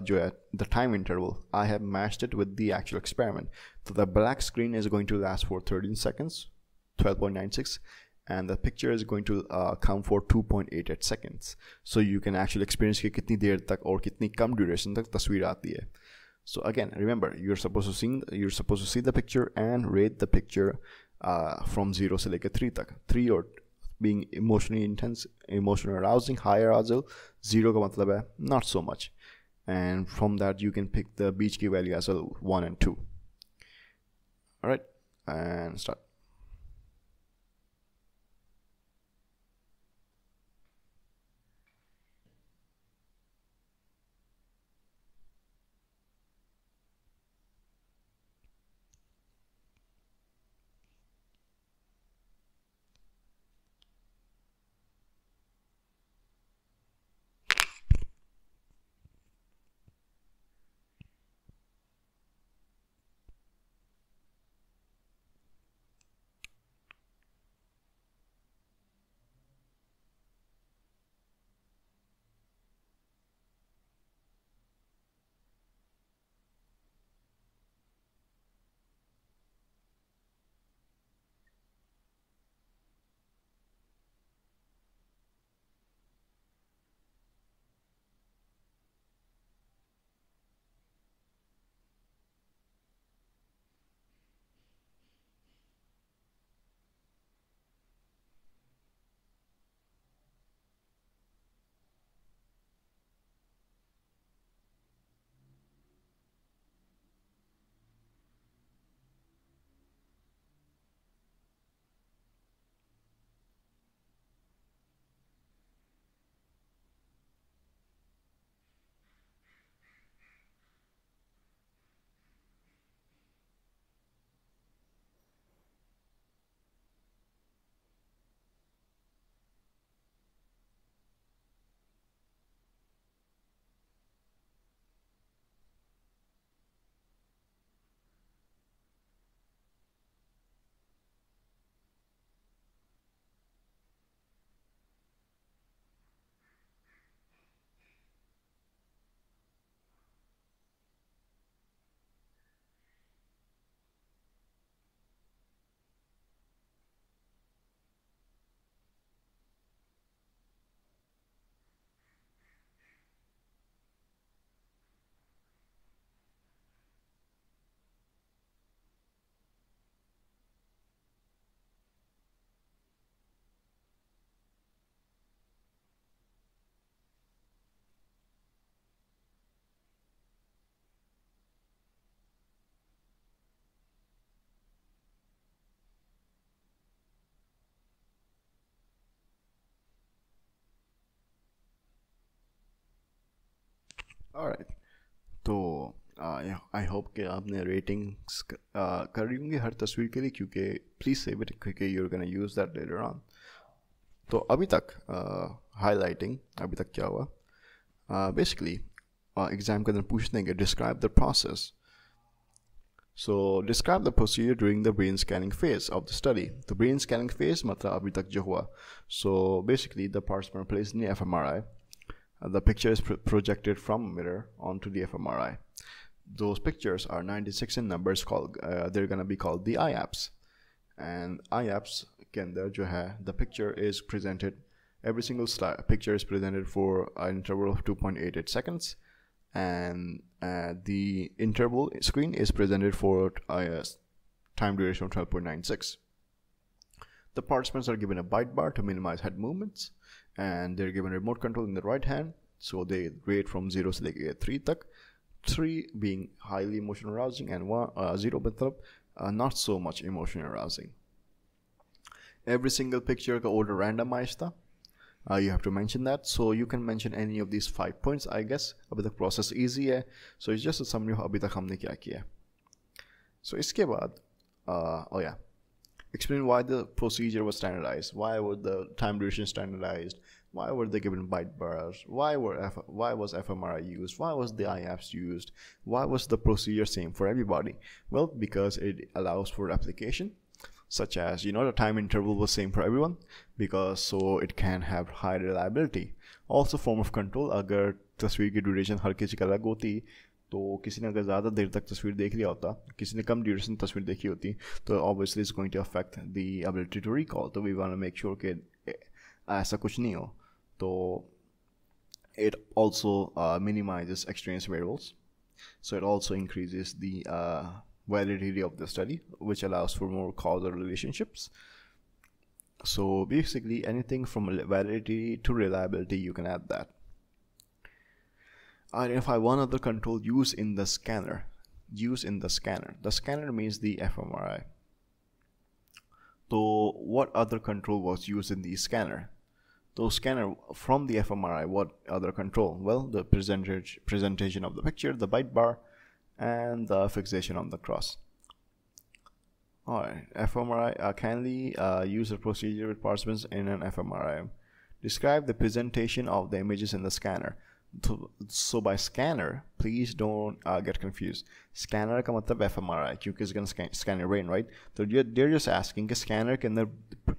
जो है, the time interval, I have matched it with the actual experiment. So the black screen is going to last for 13 seconds, 12.96, and the picture is going to count for 2.88 seconds. So you can actually experience कि कितनी देर तक और कितनी कम duration तक तस्वीर आती है. So again, remember, you're supposed to see the picture and rate the picture from 0 से लेकर 3 तक. 3 or being emotionally intense, emotional arousing, high arousal. 0 का मतलब है not so much. And from that you can pick the beach key value as well, 1 and 2. Alright, and start. Alright, तो I hope कि आपने ratings कर रही होंगी हर तस्वीर के लिए, क्योंकि प्लीज़ सेव इट क्योंकि you're gonna use that later on. तो अभी तक हाईलाइटिंग अभी तक क्या हुआ, बेसिकली एग्जाम के अंदर पूछ देंगे describe the process. So describe the procedure during the brain scanning phase of the study. The brain scanning phase मतलब अभी तक जो हुआ. So basically the parts were placed in the fMRI. The picture is projected from a mirror onto the fMRI. Those pictures are 96 in numbers. Called they're gonna be called the IAPS. And IAPS के अंदर जो है the picture is presented. Every single picture is presented for an interval of 2.88 seconds. And the interval screen is presented for a time duration of 12.96. The participants are given a bite bar to minimize head movements, and they're given remote control in the right hand. So they rate from 0 to 3 tak. 3 being highly emotion arousing and 0 matlab not so much emotion arousing. Every single picture ka order randomized tha. You have to mention that. So you can mention any of these 5 points, I guess. Abhi tak process easy hai. So it's just a summary of abhi tak humne kya kiya. So iske baad, oh yeah, explain why the procedure was standardized. Why was the time duration standardized? Why were they given bite bars? Why was fMRI used? Why was the IAPS used? Why was the procedure same for everybody? Well, because it allows for application, such as, you know, the time interval was same for everyone, because so it can have high reliability. Also form of control, अगर तस्वीर की duration हर किसी का अलग होती तो किसी ने अगर ज़्यादा देर तक तस्वीर देख लिया होता, किसी ने कम ड्यूरेशन तस्वीर देखी होती, तो obviously it's going to affect the ability to recall. तो we want to make sure कि ऐसा कुछ नहीं हो. तो it also minimizes extraneous variables, so it also increases the validity of the study, which allows for more causal relationships. So basically anything from validity to reliability, you can add that. Identify one other control used in the scanner. The scanner means the fMRI. So what other control was used in the scanner? So scanner from the fMRI, what other control? Well, the presentation of the picture, the bite bar, and the fixation on the cross. Alright, fMRI-Canli user procedure with participants in an fMRI. Describe the presentation of the images in the scanner. So by scanner, please don't get confused. Scanner का मतलब fMRI, क्योंकि it's gonna scan your brain, right? So they're just asking कि scanner के अंदर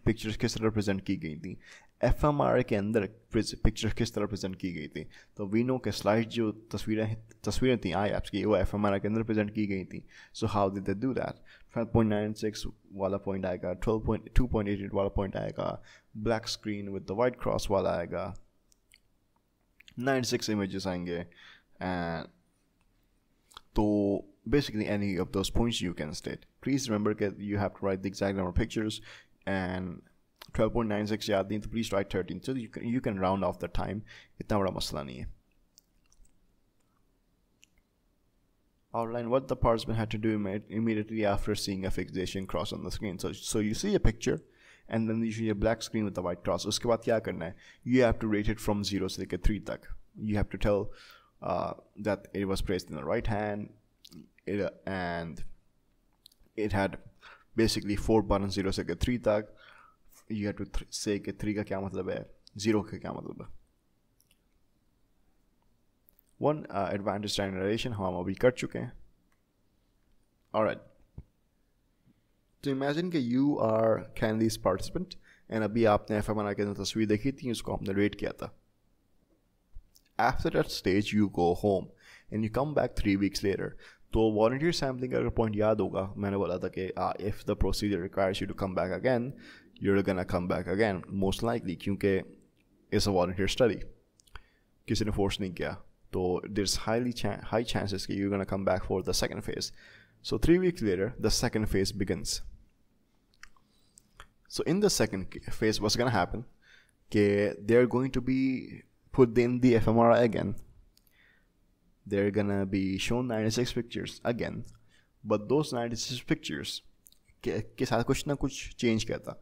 pictures किस तरह present की गई थी, fMRI के अंदर pictures किस तरह present की गई थी. तो we know कि slide जो तस्वीरें थी IAPS की, वो fMRI के अंदर present की गई थी. So how did they do that? 12.96 वाला point आएगा, 2.88 वाला point आएगा, black screen with the white cross वाला आएगा, 96 images आएंगे, and so basically any of those points you can state. Please remember that you have to write the exact number of pictures, and 12.96 याद नहीं तो please write 13, so you can round off the time. इतना बड़ा मसला नहीं है. Outline what the participant had to do immediately after seeing a fixation cross on the screen. So you see a picture, and then you see a black screen with the white cross. उसके बाद क्या करना है? You have to rate it from 0 से लेकर 3 तक. You have to tell that it was placed in the right hand, and it had basically 4 buttons 0 से लेकर 3 तक. You have to say कि 3 का क्या मतलब है, 0 का क्या मतलब है. One advanced standardization हम अभी कर चुके हैं. Alright. तो imagine कि you are Canli's participant, and अभी आपने fMRI के अंदर तस्वीर देखी थी, उसको हमने rate किया था. After that stage, you go home and you come back 3 weeks later. तो volunteer sampling का अगर point याद होगा, मैंने बोला था कि if the procedure requires you to come back again, you're gonna come back again, most likely, क्योंकि it's a volunteer study. किसी ने force नहीं किया. So there's high chances that you're going to come back for the second phase. So 3 weeks later, the second phase begins. So in the second phase, what's going to happen? They're going to be put in the fMRI again. They're going to be shown 96 pictures again. But those 96 pictures के साथ कुछ ना कुछ change किया था.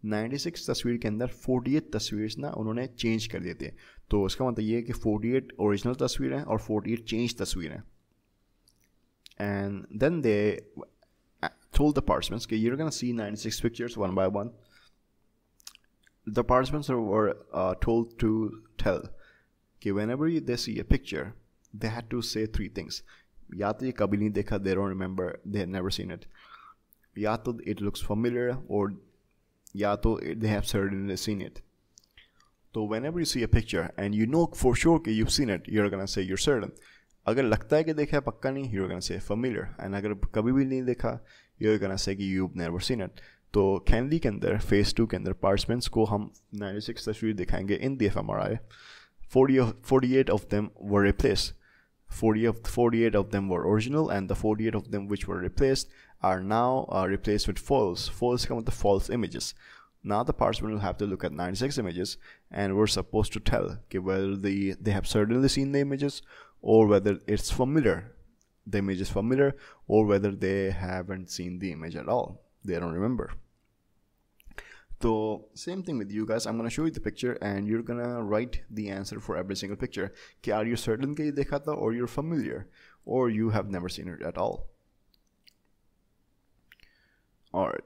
96 तस्वीर के अंदर 48 तस्वीर ना उन्होंने चेंज कर दिए थे. तो उसका मतलब ये है कि 48 ओरिजिनल तस्वीरें और 48 चेंज तस्वीरें. And then they told the participants कि you're gonna see 96 pictures one by one. The participants were told to tell कि whenever they see a picture, they had to say 3 things. या तो ये कभी नहीं देखा, they don't remember, they had never seen it. या तो it looks familiar, or या तो they have certainly seen it. So whenever you see a picture and you know for sure that you've seen it, you're gonna say you're certain. अगर लगता है कि देखा है पक्का नहीं, you're gonna say familiar. And अगर कभी भी नहीं देखा, you're gonna say कि you've never seen it. तो Canli के अंदर phase 2 के अंदर participants को हम 96 तस्वीर दिखाएंगे in the fMRI. 48 of them were replaced. 48 of them were original, and the 48 of them which were replaced are now replaced with false. False come with the false images. Now the participant will have to look at 96 images, and we're supposed to tell whether they have certainly seen the images, or whether it's familiar, the image is familiar, or whether they haven't seen the image at all. They don't remember. So same thing with you guys. I'm going to show you the picture, and you're going to write the answer for every single picture. Are you certain कि ये देखा था, or you're familiar, or you have never seen it at all. Alright.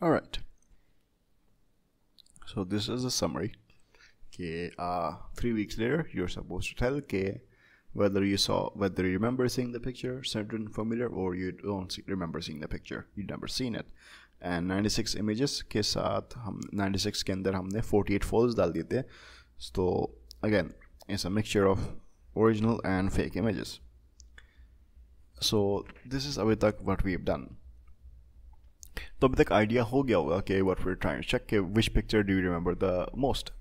Alright, so this is a summary. Okay, 3 weeks later, you're supposed to tell whether you remember seeing the picture, certain familiar, or you don't remember seeing the picture, you've never seen it. And 96 images के साथ हम 96 के अंदर हमने 48 false डाल दिए थे. So again, it's a mixture of original and fake images. So this is अभी तक what we've done. तो अभी तक idea हो गया होगा कि what we're trying to check कि which picture do you remember the most.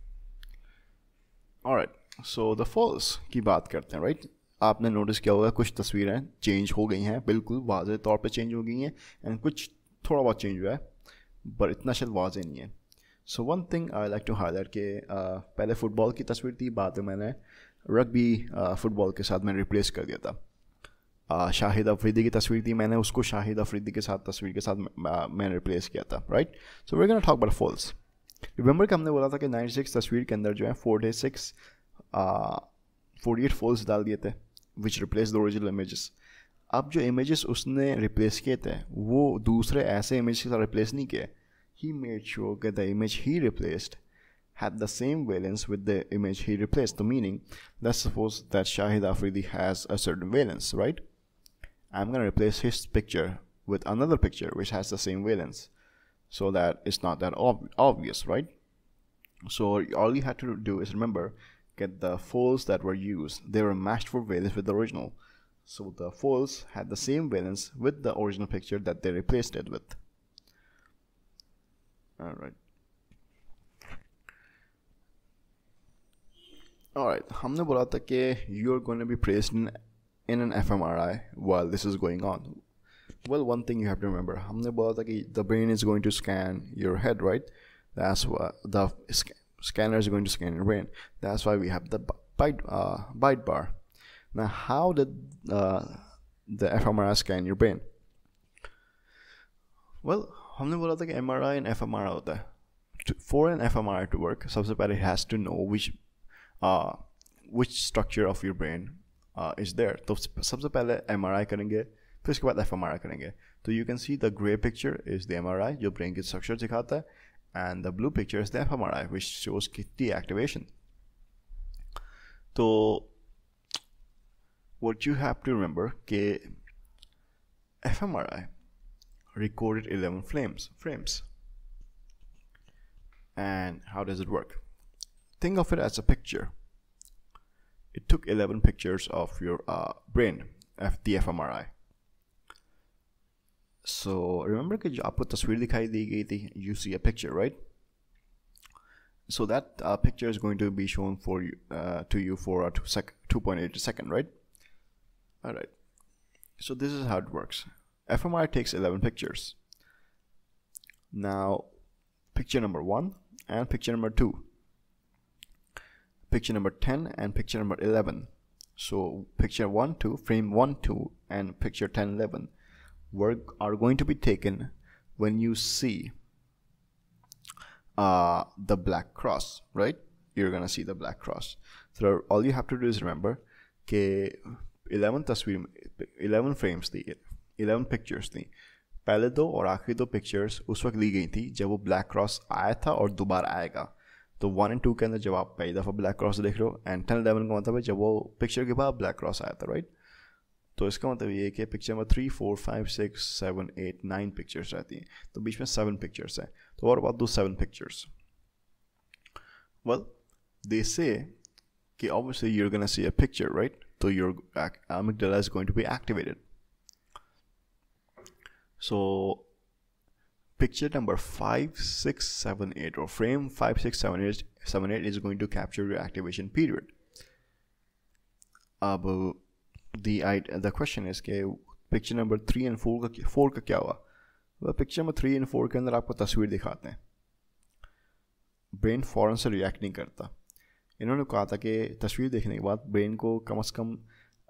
Alright, so the false की बात करते हैं, right? आपने नोटिस किया होगा कुछ तस्वीरें चेंज हो गई हैं, बिल्कुल वाज़े तौर पे चेंज हो गई हैं, एंड कुछ थोड़ा बहुत चेंज हुआ है, पर इतना शायद वाज़े नहीं है. So one thing I like to highlight के पहले फुटबॉल की तस्वीर थी, बाद में मैंने रग्बी फुटबॉल के साथ मैंने रिप्लेस कर दिया था. शाहिद अफरीदी की तस्वीर थी, मैंने उसको शाहिद अफरीदी के साथ तस्वीर के साथ मैंने रिप्लेस किया था, right? So we are gonna talk about falls. Remember कि हमने बोला था कि 96 तस्वीर के अंदर जो है 48 फॉल्स डाल दिए थे, विच रिप्लेस द ओरिजिनल इमेजेस. अब जो इमेजेस उसने रिप्लेस किए थे वो दूसरे ऐसे इमेज के साथ रिप्लेस नहीं किए. He made sure that the image he replaced had the same valence with the image he replaced. The meaning, let's suppose that Shahid Afridi has a certain valence, right? I'm going to replace his picture with another picture which has the same valence, so that it's not that obvious, right? So all you had to do is remember, get the false that were used, they were matched for valence with the original. So the false had the same valence with the original picture that they replaced it with. Alright. हमने बोला था कि you're going to be placed in an fMRI while this is going on. Well, one thing you have to remember, हमने बोला था कि the brain is going to scan your head, right? That's why the scanner is going to scan your brain. That's why we have the bite bar. Now, how did the fMRI scan your brain? Well, हमने बोला था कि MRI and fMRI होता है. For an fMRI to work, सबसे पहले it has to know which structure of your brain is there. तो सबसे पहले MRI करेंगे, फिर उसके बाद fMRI करेंगे. तो you can see the gray picture is the MRI जो brain की structure दिखाता है, and the blue picture is the fMRI which shows kidney activation. तो what you have to remember कि fMRI recorded 11 frames. And how does it work? Think of it as a picture. It took 11 pictures of your brain, the fMRI. So remember कि जो आपको तस्वीर दिखाई दी गई थी, you see a picture, right? So that picture is going to be shown for you to you for 2.8 seconds, right? Alright. So this is how it works. fMRI takes 11 pictures. Now, picture number 1 and picture number 2. Picture number 10 and picture number 11. So picture 1, 2, frame 1, 2 and picture 10, 11 are going to be taken when you see the black cross, right? You're gonna see the black cross. So all you have to do is remember कि 11 frames थी, 11 pictures थी. पहले दो और आखिरी दो pictures उस वक्त ली गई थी जब वो black cross आया था और दोबारा आएगा. तो 1 and 2 के अंदर जब आप पहली दफ़ा black cross देख रहे हो, and 10, 11 का मतलब है जब वो picture के बाद black cross आया था, right? तो इसका मतलब ये है कि picture में 3, 4, 5, 6, 7, 8, 9 pictures रहती हैं. तो बीच में 7 pictures हैं. So what about those 7 pictures? Well, they say कि obviously you're gonna see a picture, right? So your amygdala is going to be activated. So picture number 5, 6, 7, 8 or frame 5, 6, 7, 8 is going to capture your activation period. The question is कि picture number 3 and 4 का क्या हुआ? Well, picture number 3 and 4 के अंदर आपको तस्वीर दिखाते हैं. ब्रेन फ़ौरन से रिएक्ट नहीं करता. इन्होंने कहा था कि तस्वीर देखने के बाद ब्रेन को कम से कम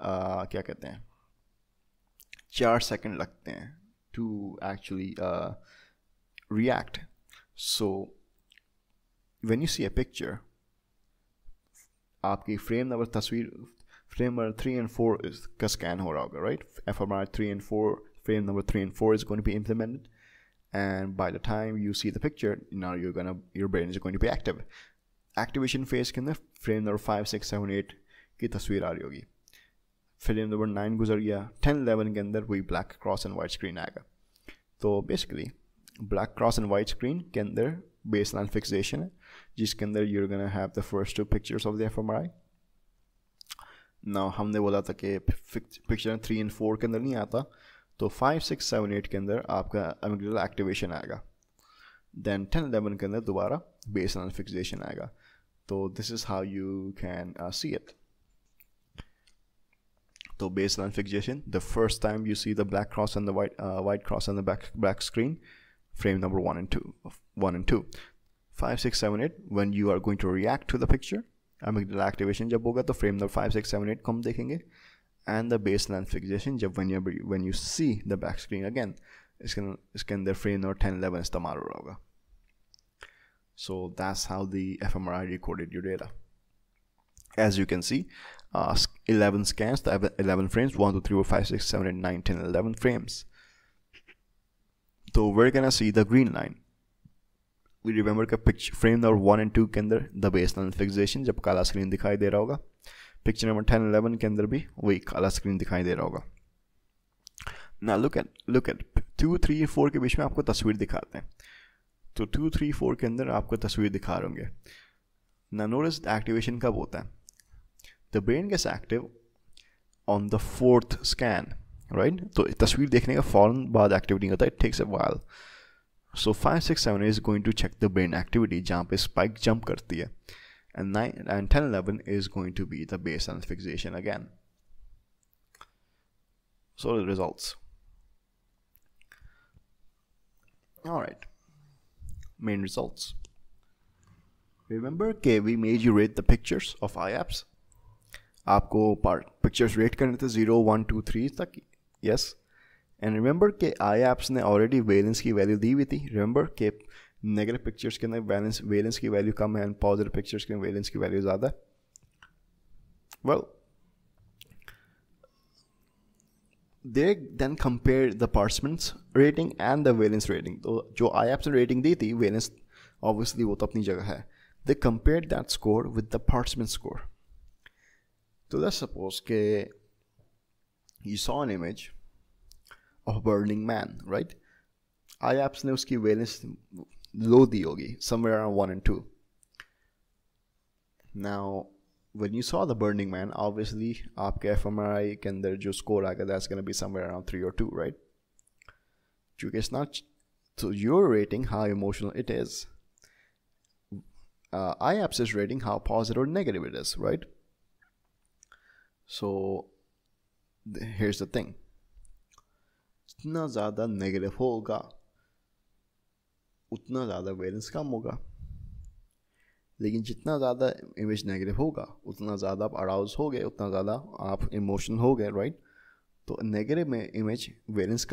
क्या कहते हैं 4 सेकंड लगते हैं to actually react. So when you see a picture, आपकी फ्रेम नंबर 3 and 4 का स्कैन हो रहा होगा, right? fMRI 3 and 4, frame number 3 and 4 is going to be implemented, and by the time you see the picture, now your brain is going to be active. Activation phase के अंदर frame number 5, 6, 7, 8 की तस्वीर आ रही होगी. Frame number 9 गुजर गया, 10, 11 के अंदर वही black cross and white screen आएगा. तो basically black cross and white screen के अंदर बेसलाइन फिक्सेशन है, जिसके अंदर you're gonna have the first 2 pictures of the fMRI. Now हमने बोला था कि पिक्चर 3 and 4 के अंदर नहीं आता, तो 5, 6, 7, 8 के अंदर आपका अमिगडाला एक्टिवेशन आएगा. देन 10, 11 के अंदर दोबारा बेसलाइन फिक्सेशन आएगा. तो this is how you can see it. तो baseline fixation, the first time you see the black cross and the white cross on the back screen, frame number 1 and 2. 5, 6, 7, 8, when you are going to react to the picture, amygdala activation जब होगा तो frame number 5, 6, 7, 8 को हम देखेंगे, and the baseline fixation जब when you see the back screen again, इसके अंदर frame number 10, 11 इस्तेमाल हो रहा होगा. So that's how the fMRI recorded your data. As you can see, 11 scans, the 11 frames, 1, 2, 3, 4, 5, 6, 7, 8, 9, 10, 11 frames. So we're gonna see the green line. We remember कि picture frame number 1 and 2 के अंदर the baseline fixation जब काला screen दिखाई दे रहा होगा, picture number 10, 11 के अंदर भी वही काला स्क्रीन दिखाई दे रहा होगा. Now look at 2, 3, 4 के बीच में आपको तस्वीर दिखाते हैं. तो 2, 3, 4 के अंदर आपको तस्वीर दिखा रहे होंगे. Now notice activation कब होता है? The brain gets active on the 4th scan, right? तो तस्वीर देखने का फौरन बाद एक्टिविटी होता है. It takes a while. So 5, 6, 7 is going to check the brain activity जहाँ पे spike jump करती है, and 9 and 10, 11 is going to be the baseline fixation again. So the results. All right. Main results. Remember कि we made you rate the pictures of IAPS. आपको pictures rate करने थे 0, 1, 2, 3 तक. Yes. And remember कि IAPS ने already valence की value दी हुई थी. रिमेंबर कि नेगेटिव पिक्चर्स के अंदर वेलेंस की वैल्यू कम है एंड पॉजिटिव पिक्चर्स के अंदर वेलेंस की वैल्यू ज़्यादा है. Well, they then compared the participants rating and the valence rating. तो जो IAPS ने रेटिंग दी थी, वेलेंस ऑब्वियसली वो तो अपनी जगह है. They compared that score with the participant score. So let's suppose that you saw an image of a burning man, right? IAPS ने उसकी valence low दी होगी, somewhere around 1 and 2. Now, when you saw the burning man, obviously आपके fMRI के अंदर जो score आएगा, that's going to be somewhere around 3 or 2, right? क्योंकि it's not, so you're rating how emotional it is. IAPS is rating how positive or negative it is, right? So here's the thing. जितना ज़्यादा negative होगा उतना ज़्यादा valence कम होगा, लेकिन जितना ज़्यादा इमेज नेगेटिव होगा उतना ज़्यादा आप अराउज हो गए, उतना ज़्यादा आप इमोशनल हो गए, राइट? तो नेगेटिव में इमेज वेलेंस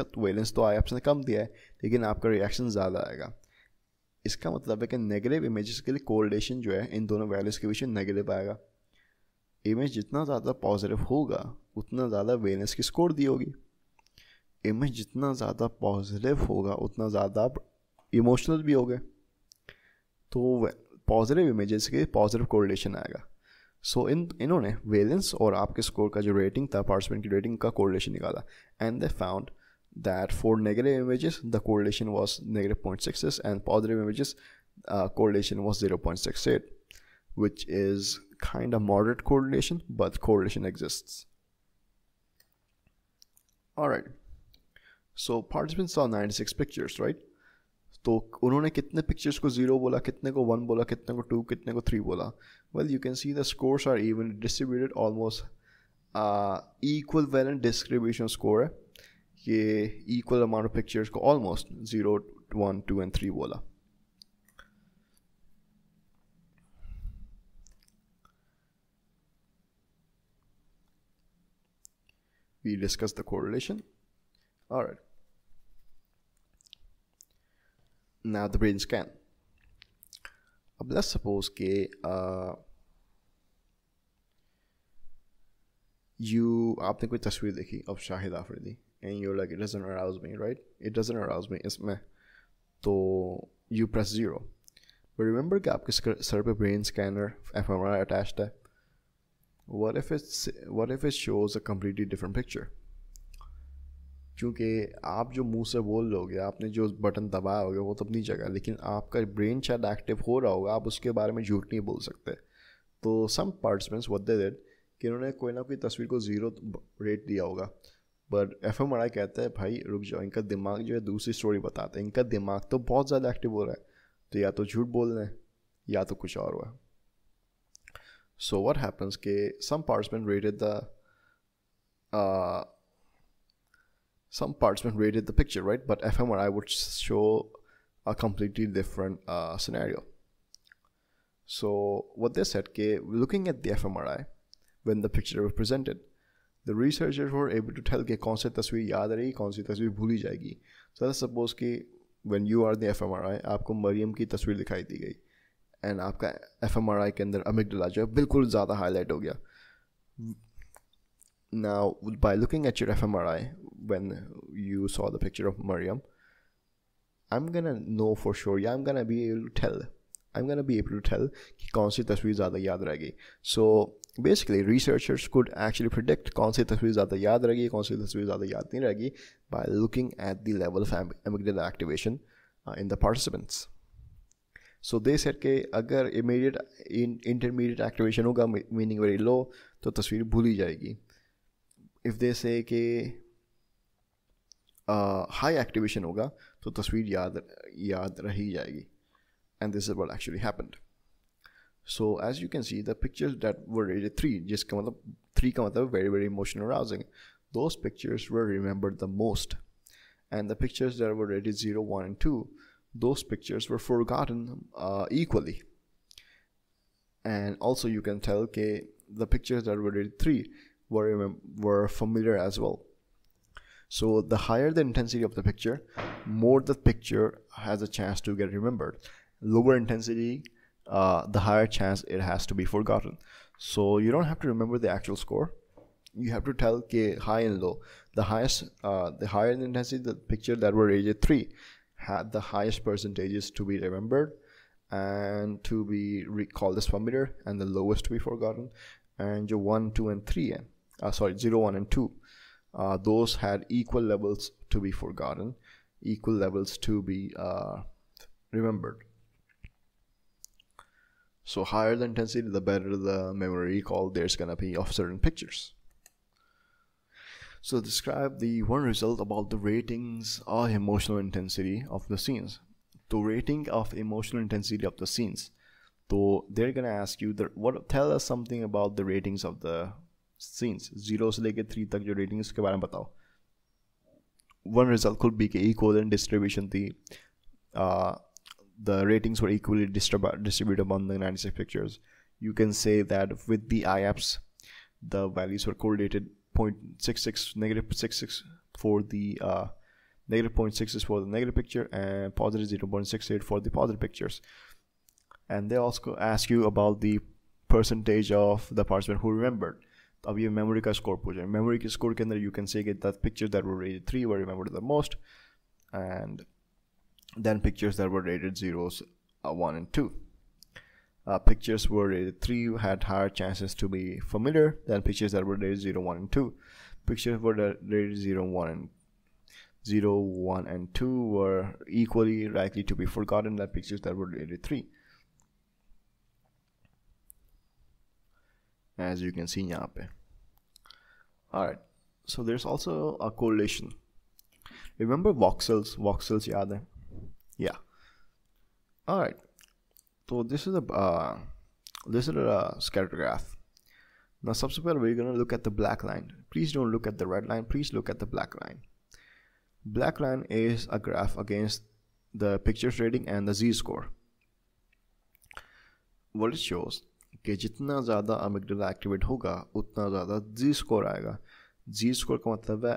तो IAPS ने कम दिया है, लेकिन आपका रिएक्शन ज़्यादा आएगा. इसका मतलब है कि नेगेटिव इमेजेस के लिए कोरिलेशन जो है इन दोनों वैल्यूज़ के बीच में नेगेटिव आएगा. इमेज जितना ज़्यादा पॉजिटिव होगा उतना ज़्यादा वेलेंस की स्कोर दी होगी. इमेज जितना ज़्यादा पॉजिटिव होगा उतना ज़्यादा आप इमोशनल भी होगे. तो पॉजिटिव इमेजेस के पॉजिटिव कोरिलेशन आएगा. सो इन्होंने वेलेंस और आपके स्कोर का जो रेटिंग था, पार्टिसिपेंट की रेटिंग का कोरिलेशन निकाला, and they found that for negative images the correlation was negative 0.66 and positive images correlation was 0.68, which is kind of moderate correlation, but correlation exists. Alright, so participants saw 96 pictures, right? तो उन्होंने कितने pictures को 0 बोला, कितने को 1 बोला, कितने को 2, कितने को 3 बोला? Well, you can see the scores are evenly distributed, almost equivalent distribution score है. ये equal amount of pictures को almost 0, 1, 2 and 3 बोला. We discussed the correlation. Alright. Now the brain scan. अब let's suppose कि आपने कोई तस्वीर देखी अब Shahid Afridi, and you're like, it doesn't arouse me, right? It doesn't arouse me. इसमें तो यू प्रेस 0. बट रिमेंबर कि आपके सर पे ब्रेन स्कैनर fMRI अटैच्ड है. what if it shows a completely different picture? क्योंकि आप जो मुंह से बोल लोगे, आपने जो बटन दबाया होगा वो तो अपनी जगह, लेकिन आपका ब्रेन शायद एक्टिव हो रहा होगा, आप उसके बारे में झूठ नहीं बोल सकते. तो सम पार्टिसिपेंट्स व्हाट दे डिड कि उन्होंने कोई ना कोई तस्वीर को 0 रेट दिया होगा, बट fMRI कहता है भाई रुक जाओ, इनका दिमाग जो है दूसरी स्टोरी बताता है, इनका दिमाग तो बहुत ज़्यादा एक्टिव हो रहा है, तो या तो झूठ बोल रहे हैं या तो कुछ और हुआ. So what happens कि some participants rated the picture, right? But fMRI would show a completely different scenario. So what they said कि looking at the fMRI when the picture was presented, the researchers were able to tell कि कौन सी तस्वीर याद रहेगी, कौन सी तस्वीर भूली जाएगी. So let's suppose कि when you are the fMRI, आपको मरियम की तस्वीर दिखाई दी गई एंड आपका fMRI के अंदर अमिगडाला जो है बिल्कुल ज़्यादा हाईलाइट हो गया. Now by looking at your fMRI when you saw the picture of Maryam, I'm gonna know for sure, yeah, I'm gonna be able to tell कि कौन सी तस्वीर ज़्यादा याद रहेगी. So basically researchers could actually predict कौन सी तस्वीर ज़्यादा याद रहेगी, कौन सी तस्वीर ज़्यादा याद नहीं रहेगी by looking at the level of amygdala activation in the participants. So they said कि अगर intermediate activation होगा, meaning very low, तो तस्वीर भूली जाएगी. If they say कि high activation होगा तो तस्वीर याद रही जाएगी. And this is what actually happened. So as you can see, the pictures that were rated 3, जिसका मतलब 3 का मतलब very very emotional arousing, those pictures were remembered the most. And the pictures that were rated 0, 1 and 2, those pictures were forgotten equally. And also you can tell that the pictures that were rated 3 were familiar as well. So the higher the intensity of the picture, more the picture has a chance to get remembered. Lower intensity, the higher chance it has to be forgotten. So you don't have to remember the actual score. You have to tell high and low. The higher the intensity, the picture that were rated 3 had the highest percentages to be remembered and to be recalled as familiar, and the lowest to be forgotten. And 1, 2 and 3, 0, 1 and 2, those had equal levels to be forgotten, equal levels to be remembered. So higher the intensity, the better the memory recall there's gonna be of certain pictures. So describe the one result about the ratings or emotional intensity of the scenes. The rating of emotional intensity of the scenes. So they're gonna ask you tell us something about the ratings of the scenes. 0 से लेके 3 तक जो ratings के बारे में बताओ. One result could be equivalent distribution थी. The ratings were equally distributed among the 96 pictures. You can say that with the IAPS, the values were correlated 0.66, negative 0.66 for the negative 0.66 for the negative picture, and positive 0.68 for the positive pictures. And they also ask you about the percentage of the participant who remembered. अब ये memory का score पूछा है. Memory के score के अंदर you can say that pictures that were rated 3 were remembered the most, and then pictures that were rated 0, 1 and 2. Pictures were rated 3 had higher chances to be familiar than pictures that were rated 0, 1 and 2. Pictures were rated 0, 1 and 2 were equally likely to be forgotten than pictures that were rated 3. As you can see यहाँ पे. Alright, so there's also a correlation. Remember voxels? Voxels याद है? Yeah. Alright. So this is a scatter graph. Now सबसे पहले we're gonna look at the black line. Please don't look at the red line. Please look at the black line. Black line is a graph against the pictures rating and the z-score. What it shows कि जितना ज़्यादा amygdala activate होगा उतना ज़्यादा z-score आएगा. Z-score का मतलब है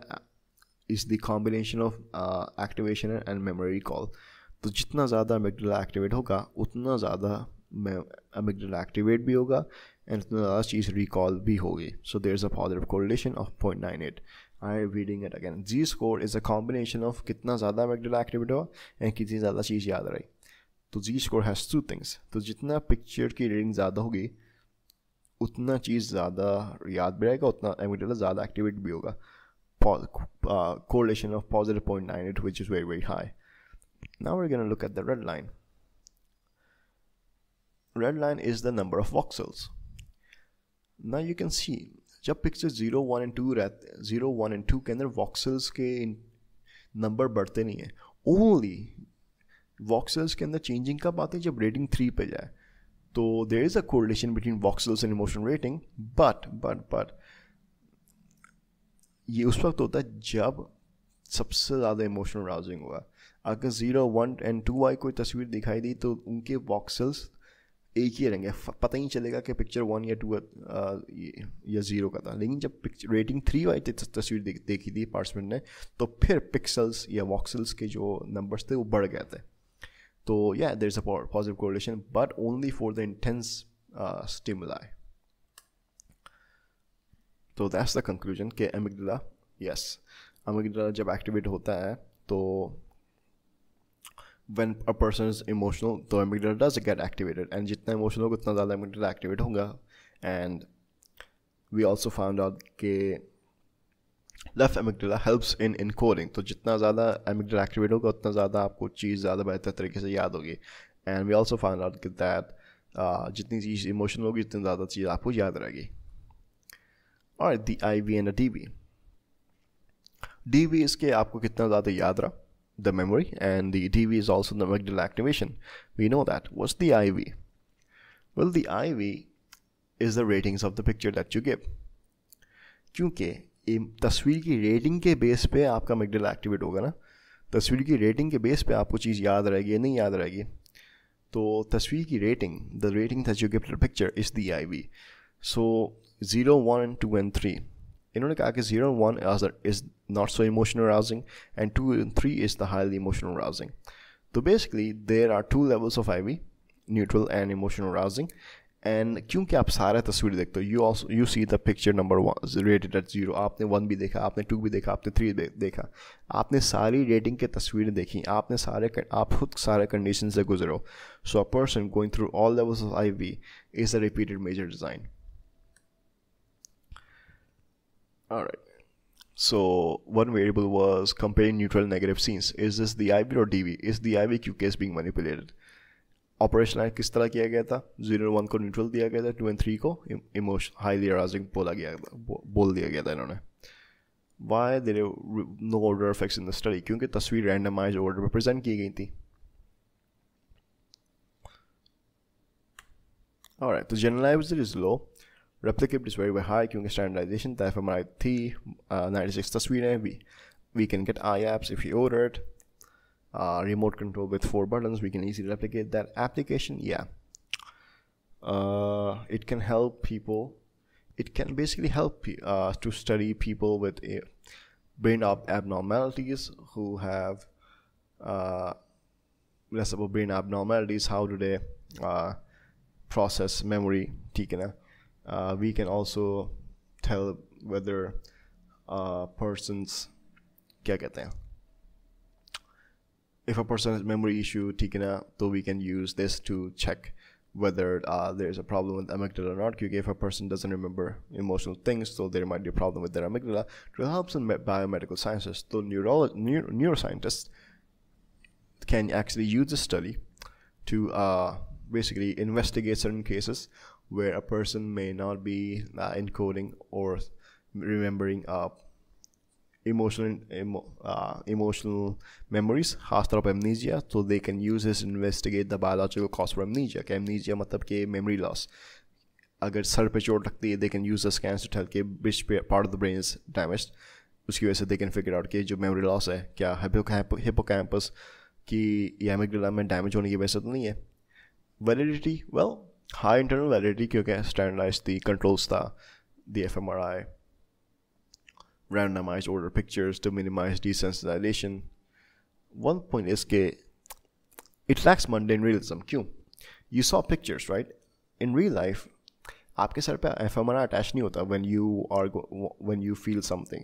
is the combination of activation and memory recall. तो जितना ज़्यादा अमिगडाला एक्टिवेट होगा उतना ज़्यादा अमिगडाला एक्टिवेट भी होगा and उतना ज़्यादा चीज़ recall भी होगी. So there's a positive correlation of 0.98. I'm reading it again. Z score is a combination of कितना ज़्यादा amygdala activity हुआ and कितनी ज़्यादा चीज़ याद रही. तो Z score has two things. तो जितना पिक्चर की रीडिंग ज़्यादा होगी उतना चीज़ ज़्यादा याद भी रहेगा, उतना amygdala ज़्यादा एक्टिवेट भी होगा. Correlation of positive 0.98, which is very, very high. Now we're going to look at the red line. Red line is the number of voxels. Now you can see जब पिक्चर 0, 1 and 2 रहते 0, 1 and 2 के अंदर voxels के number बढ़ते नहीं हैं. Only voxels के अंदर चेंजिंग कब आते हैं? जब रेटिंग 3 पे जाए. तो there is a correlation between voxels and emotional rating, but ये उस वक्त होता है जब सबसे ज़्यादा इमोशनल राउजिंग हुआ. अगर 0, 1 and 2 आई कोई तस्वीर दिखाई दी तो उनके वॉक्सल्स एक ही रहेंगे, पता ही नहीं चलेगा कि पिक्चर 1 या 2 या 0 का था. लेकिन जब पिक्चर रेटिंग 3 आई तस्वीर देखी थी पार्टिसिपेंट ने, तो फिर पिक्सल्स या वॉक्सल्स के जो नंबर्स थे वो बढ़ गए थे. तो yeah, there's a positive correlation, but only for the intense stimuli. तो that's the conclusion कि amygdala, yes, amygdala जब activate होता है तो when a person is emotional, तो amygdala does get activated, and जितना emotional होगा उतना ज़्यादा amygdala activate होगा. And we also found out कि left amygdala helps in encoding. तो जितना ज़्यादा amygdala activate होगा उतना ज़्यादा आपको चीज़ ज़्यादा बेहतर तरीके से याद होगी. And we also found out that जितनी चीज़ emotional होगी उतनी ज़्यादा चीज़ आपको याद रहेगी. Alright, the IV and the DV. DV is के आपको कितना ज़्यादा याद रहा, the memory, and the DV is also the amygdala activation. We know that. What's the IV? Well, the IV is the ratings of the picture that you give. क्योंकि तस्वीर की rating के बेस पे आपका amygdala एक्टिवेट होगा ना. तस्वीर की रेटिंग के बेस पे आपको चीज़ याद रहेगी या नहीं याद रहेगी. तो तस्वीर की rating, the rating that you give to the picture is the IV. So 0, 1, 2 and 3. इन्होंने कहा कि 0 and 1 is not so emotional arousing, and 2 and 3 is the highly emotional arousing. So basically there are two levels of IV, neutral and emotional arousing. And क्योंकि आप सारा तस्वीर देखते हो, you see the picture number 1 is rated at 0. आपने 1 भी देखा, आपने 2 भी देखा, आपने 3 देखा, आपने सारी रेटिंग के तस्वीरें देखी, आप खुद सारे कंडीशन से गुजरे हो. So a person going through all levels of IV is a repeated major design. Alright, so one variable was comparing neutral and negative scenes. Is this the IV or DV? Is the IV क्यों case being manipulated? Operationalize किस तरह किया गया था? 0 और 1 को neutral दिया गया था, 2 and 3 को highly arousing बोल दिया गया था इन्होंने. Why there were no order effects in the study? क्योंकि तस्वीर randomized order में present की गई थी. Alright, तो generalizability is low. Replicability is very, very high क्योंकि standardization था. fMRI थी 96 तस्वीरें. We can get IAPs if you order it. Remote control with 4 buttons, we can easily replicate that. Application, yeah, it can help people. It can basically help to study people with brain abnormalities who have less about brain abnormalities. How do they process memory? We can also tell whether person's क्या कहते हैं, if a person has memory issue, so we can use this to check whether there's a problem with amygdala or not. Because if a person doesn't remember emotional things, so there might be a problem with their amygdala. To help in biomedical sciences, so neuroscientists can actually use this study to basically investigate certain cases where a person may not be encoding or remembering emotional memories, खासतौर पर amnesia. So they can use this to investigate the biological cause for amnesia. कि amnesia मतलब कि memory loss. अगर sir पे चोट लगती है, they can use the scans to tell कि which part of the brain is damaged. उसकी वजह से they can figure out कि जो memory loss है क्या hippocampus की या amygdala में damage होने की वजह से तो नहीं है. Validity, well, high internal validity क्योंकि standardized the controls था, the fMRI, randomized order pictures to minimize desensitization. One point is that it lacks mundane realism. क्यों? You saw pictures, right? In real life, आपके sir पे fMRI attach नहीं होता when you feel something.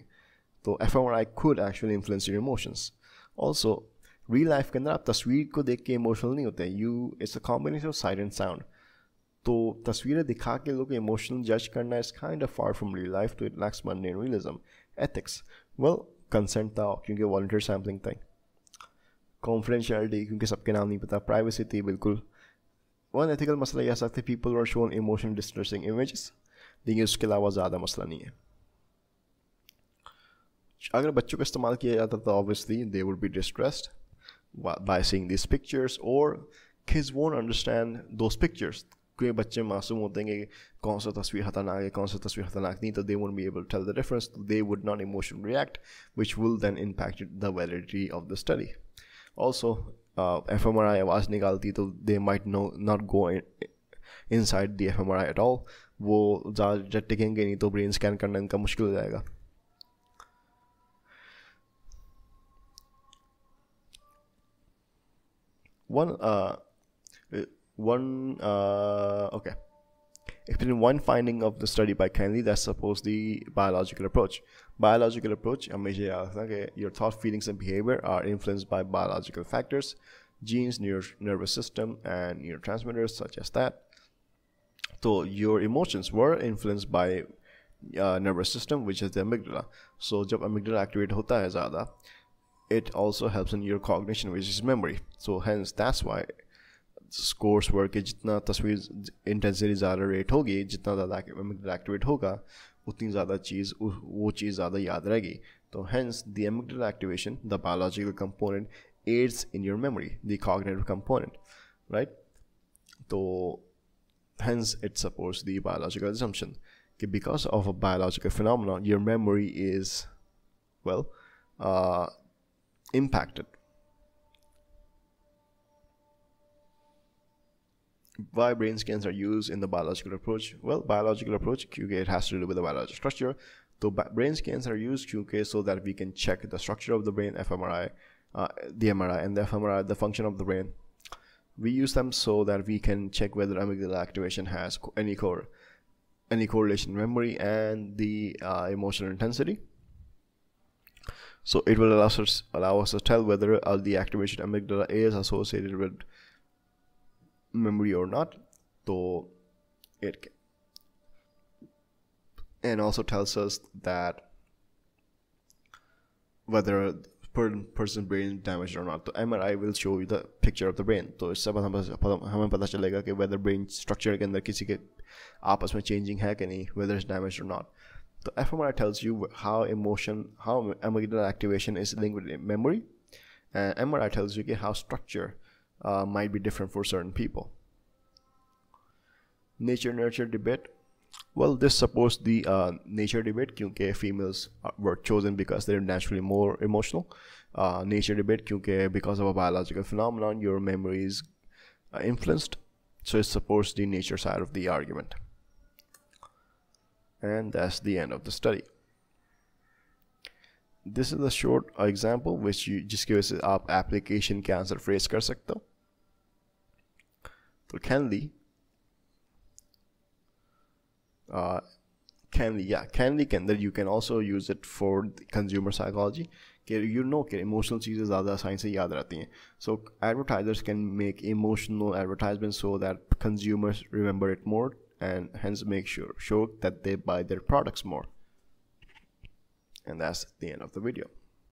तो fMRI could actually influence your emotions. Also, real life के अंदर आप तस्वीर को देख के इमोशनल नहीं होते. It's a combination of sight and sound. तो तस्वीरें दिखा के लोग इमोशनल जज करना is kind of far from real life, तो it lacks mundane realism. Ethics, well, consent था क्योंकि volunteer sampling था. Confidentiality क्योंकि सबके नाम नहीं पता. Privacy थी बिल्कुल. One ethical मसला ये आ सकता है, people were shown emotion distressing images, लेकिन उसके अलावा ज़्यादा मसला नहीं है. अगर बच्चों को इस्तेमाल किया जाता तो obviously they would be distressed by seeing these pictures, or kids won't understand those pictures. क्योंकि बच्चे मासूम होते हैं कि कौन सा तस्वीर खतरनाक है, कौन सा तस्वीर खतरनाक नहीं, तो they won't be able to tell the difference. They would not emotionally react, which will then impact the validity of the study. Also, fMRI आवाज़ निकालती तो they might not go inside the fMRI at all. वो ज़्यादा टिकेंगे नहीं तो brain scan करना इनका मुश्किल हो जाएगा. Explain one finding of the study by Canli that supports the biological approach. Biological approach, हमेशा याद रखना कि your thought, feelings and behavior are influenced by biological factors, genes, nervous system and neurotransmitters such as that. So your emotions were influenced by nervous system, which is the amygdala. So जब amygdala activate होता है ज़्यादा, it also helps in your cognition, which is memory. So hence that's why course work के जितना तस्वीर intensity ज़्यादा rate होगी, जितना ज़्यादा amygdala एक्टिवेट होगा, उतनी ज़्यादा वो चीज़ ज़्यादा याद रहेगी. तो hence the amygdala activation, the biological component, aids in your memory, the cognitive component, right? तो hence it supports the biological assumption that because of a biological phenomenon, your memory is, well, impacted. Why brain scans are used in the biological approach? Well, biological approach, क्योंकि it has to do with the biological structure. So brain scans are used क्योंकि so that we can check the structure of the brain, fMRI, the MRI and the fMRI, the function of the brain. We use them so that we can check whether amygdala activation has any correlation in memory and the emotional intensity. So it will allow us to tell whether the activation amygdala is associated with memory or not. So it can, and also tells us that whether person's brain is damaged or not. So MRI will show you the picture of the brain. तो इससे हमें पता चलेगा कि whether brain structure के अंदर किसी के आपस में changing है कि नहीं, whether it's damaged or not. So fMRI tells you how amygdala activation is linked with memory, and MRI tells you how structure might be different for certain people. Nature-nurture debate. Well, this supports the nature debate क्योंकि females were chosen because they're naturally more emotional. Nature debate क्योंकि because of a biological phenomenon, your memory is influenced. So it supports the nature side of the argument. And that's the end of the study. This is a short example which जिसकी वजह से आप application के answer phrase कर सकते हो. तो Canli के अंदर you can also use it for consumer psychology. कि emotional चीज़ें ज़्यादा आसानी से याद रहती हैं. So advertisers can make emotional advertisements so that consumers remember it more and hence make sure that they buy their products more. And that's the end of the video.